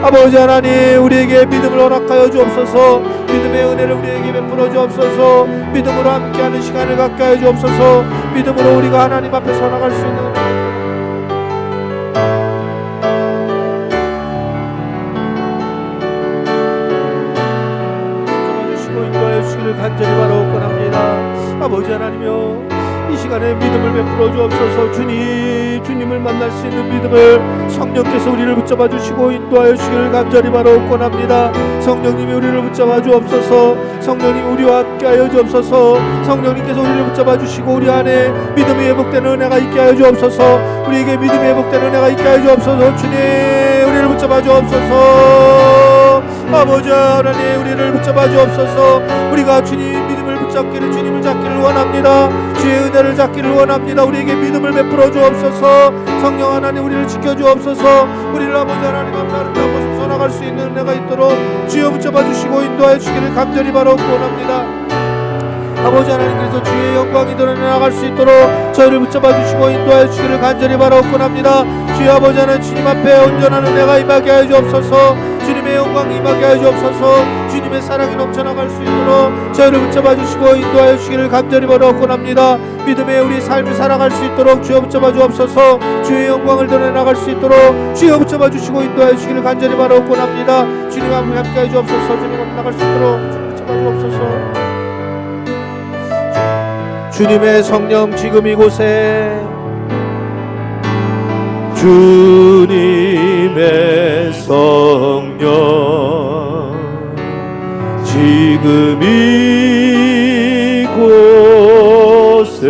아버지 하나님, 우리에게 믿음을 허락하여 주옵소서. 믿음의 은혜를 우리에게 베풀어 주옵소서. 믿음으로 함께하는 시간을 갖게 하여 주옵소서. 믿음으로 우리가 하나님 앞에 서나갈 수 있는 주시기를 간절히 바라옵곤 합니다. 아버지 하나님여, 이 시간에 믿음을 베풀어 주옵소서. 주님을 만날 수 있는 믿음을 성령께서 우리를 붙잡아 주시고 인도하여 주시기를 간절히 바라옵곤 합니다. 성령님이 우리를 붙잡아 주옵소서. 성령님 우리와 함께하여 주옵소서. 성령님께서 우리를 붙잡아 주시고 우리 안에 믿음이 회복되는 은혜가 있게 하여 주옵소서. 우리에게 믿음이 회복되는 은혜가 있게 하여 주옵소서. 주님, 우리를 붙잡아 주옵소서. 아버지 하나님, 우리를 붙잡아 주옵소서. 우리가 주님 믿음을 붙잡기를, 주님을 잡기를 원합니다. 주의 은혜를 잡기를 원합니다. 우리에게 믿음을 베풀어 주옵소서. 성령 하나님, 우리를 지켜 주옵소서. 우리를 아버지 하나님 앞에 아름다운 모습 써나갈 수 있는 은혜가 있도록 주여 붙잡아 주시고 인도하여 주시기를 간절히 바라옵고 원합니다. 아버지 하나님께서 주의 영광이 드러나갈 수 있도록 저희를 붙잡아 주시고 인도하여 주시기를 간절히 바라옵고 합니다. 주여 아버지 하나님, 주님 앞에 온전한 은혜가 임하게 하여 주옵소서. 주님의 영광이 임하게 하여 주옵소서. 주님의 사랑이 넘쳐나갈 수 있도록 저희를 붙잡아 주시고 인도하여 주시기를 간절히 바라옵고 합니다. 믿음의 우리 삶을 살아갈 수 있도록 주여 붙잡아 주옵소서. 주의 영광을 드러나갈 수 있도록 주여 붙잡아 주시고 인도하여 주시기를 간절히 바라옵고 합니다. 주님 앞에 함께 하여 주옵소서. 주님 앞에 나갈 수 있도록 주님 붙잡아 주옵소서. 주님의 성령 지금 이곳에, 주님의 성령 지금 이곳에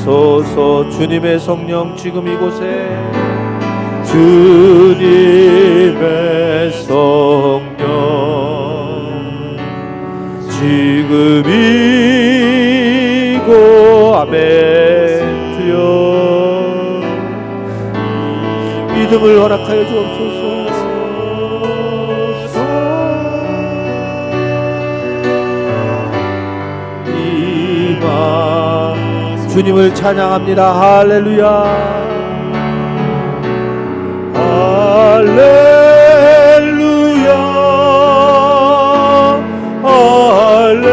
주옵소서. 주님의 성령 지금 이곳에, 주님의 성령 지금 이곳 아멘 주여 믿음을 허락하여 주옵소서. 주님을 찬양합니다. 할렐루야. 할렐루야 할렐루야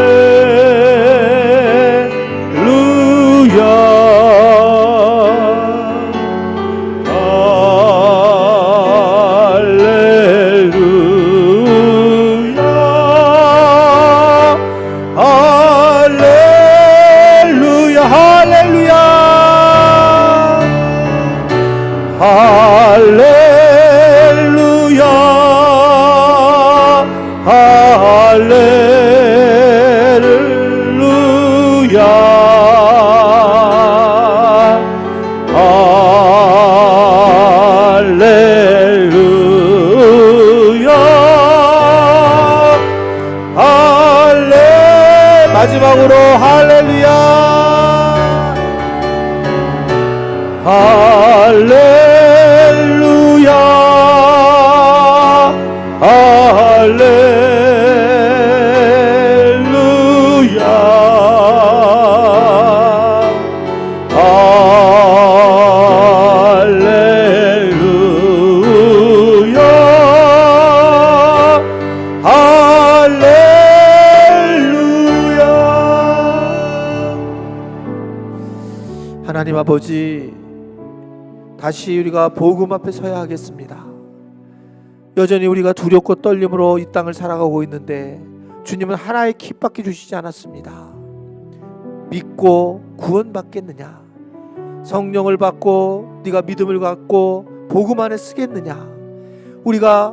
마지막으로 할렐루야. 할렐루야 할렐루야 할렐루야 할렐루야. 하나님 아버지, 다시 우리가 복음 앞에 서야 하겠습니다. 여전히 우리가 두렵고 떨림으로 이 땅을 살아가고 있는데 주님은 하나의 킥밖에 주시지 않았습니다. 믿고 구원받겠느냐? 성령을 받고 네가 믿음을 갖고 복음 안에 쓰겠느냐? 우리가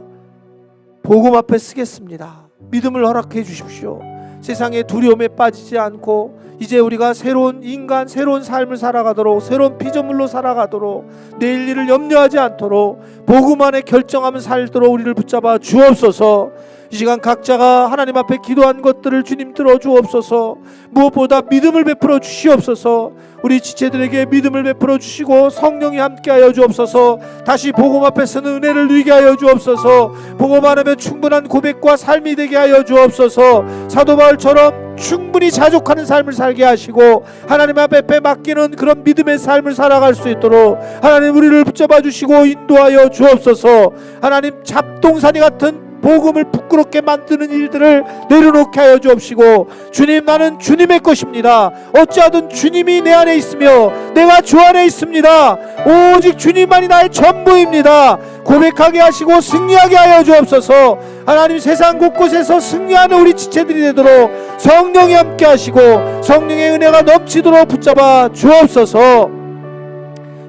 복음 앞에 쓰겠습니다. 믿음을 허락해 주십시오. 세상의 두려움에 빠지지 않고 이제 우리가 새로운 인간, 새로운 삶을 살아가도록, 새로운 피조물로 살아가도록, 내일 일을 염려하지 않도록 복음 안에 결정하면 살도록 우리를 붙잡아 주옵소서. 이 시간 각자가 하나님 앞에 기도한 것들을 주님 들어 주옵소서. 무엇보다 믿음을 베풀어 주시옵소서. 우리 지체들에게 믿음을 베풀어 주시고 성령이 함께하여 주옵소서. 다시 복음 앞에 서는 은혜를 누리게 하여 주옵소서. 복음 안에면 충분한 고백과 삶이 되게 하여 주옵소서. 사도 바울처럼 충분히 자족하는 삶을 살게 하시고 하나님 앞에 맡기는 그런 믿음의 삶을 살아갈 수 있도록 하나님 우리를 붙잡아 주시고 인도하여 주옵소서. 하나님 잡동사니 같은 복음을 부끄럽게 만드는 일들을 내려놓게 하여 주옵시고, 주님, 나는 주님의 것입니다. 어찌하든 주님이 내 안에 있으며 내가 주 안에 있습니다. 오직 주님만이 나의 전부입니다. 고백하게 하시고 승리하게 하여 주옵소서. 하나님, 세상 곳곳에서 승리하는 우리 지체들이 되도록 성령이 함께 하시고 성령의 은혜가 넘치도록 붙잡아 주옵소서.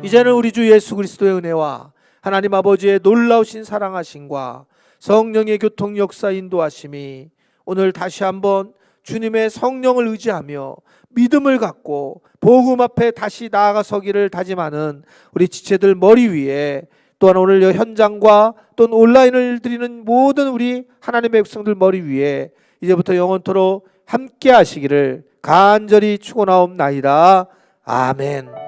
이제는 우리 주 예수 그리스도의 은혜와 하나님 아버지의 놀라우신 사랑하심과 성령의 교통 역사 인도하심이 오늘 다시 한번 주님의 성령을 의지하며 믿음을 갖고 복음 앞에 다시 나아가서기를 다짐하는 우리 지체들 머리 위에, 또한 오늘 현장과 또 온라인을 드리는 모든 우리 하나님의 백성들 머리 위에 이제부터 영원토록 함께 하시기를 간절히 축원하옵나이다. 아멘.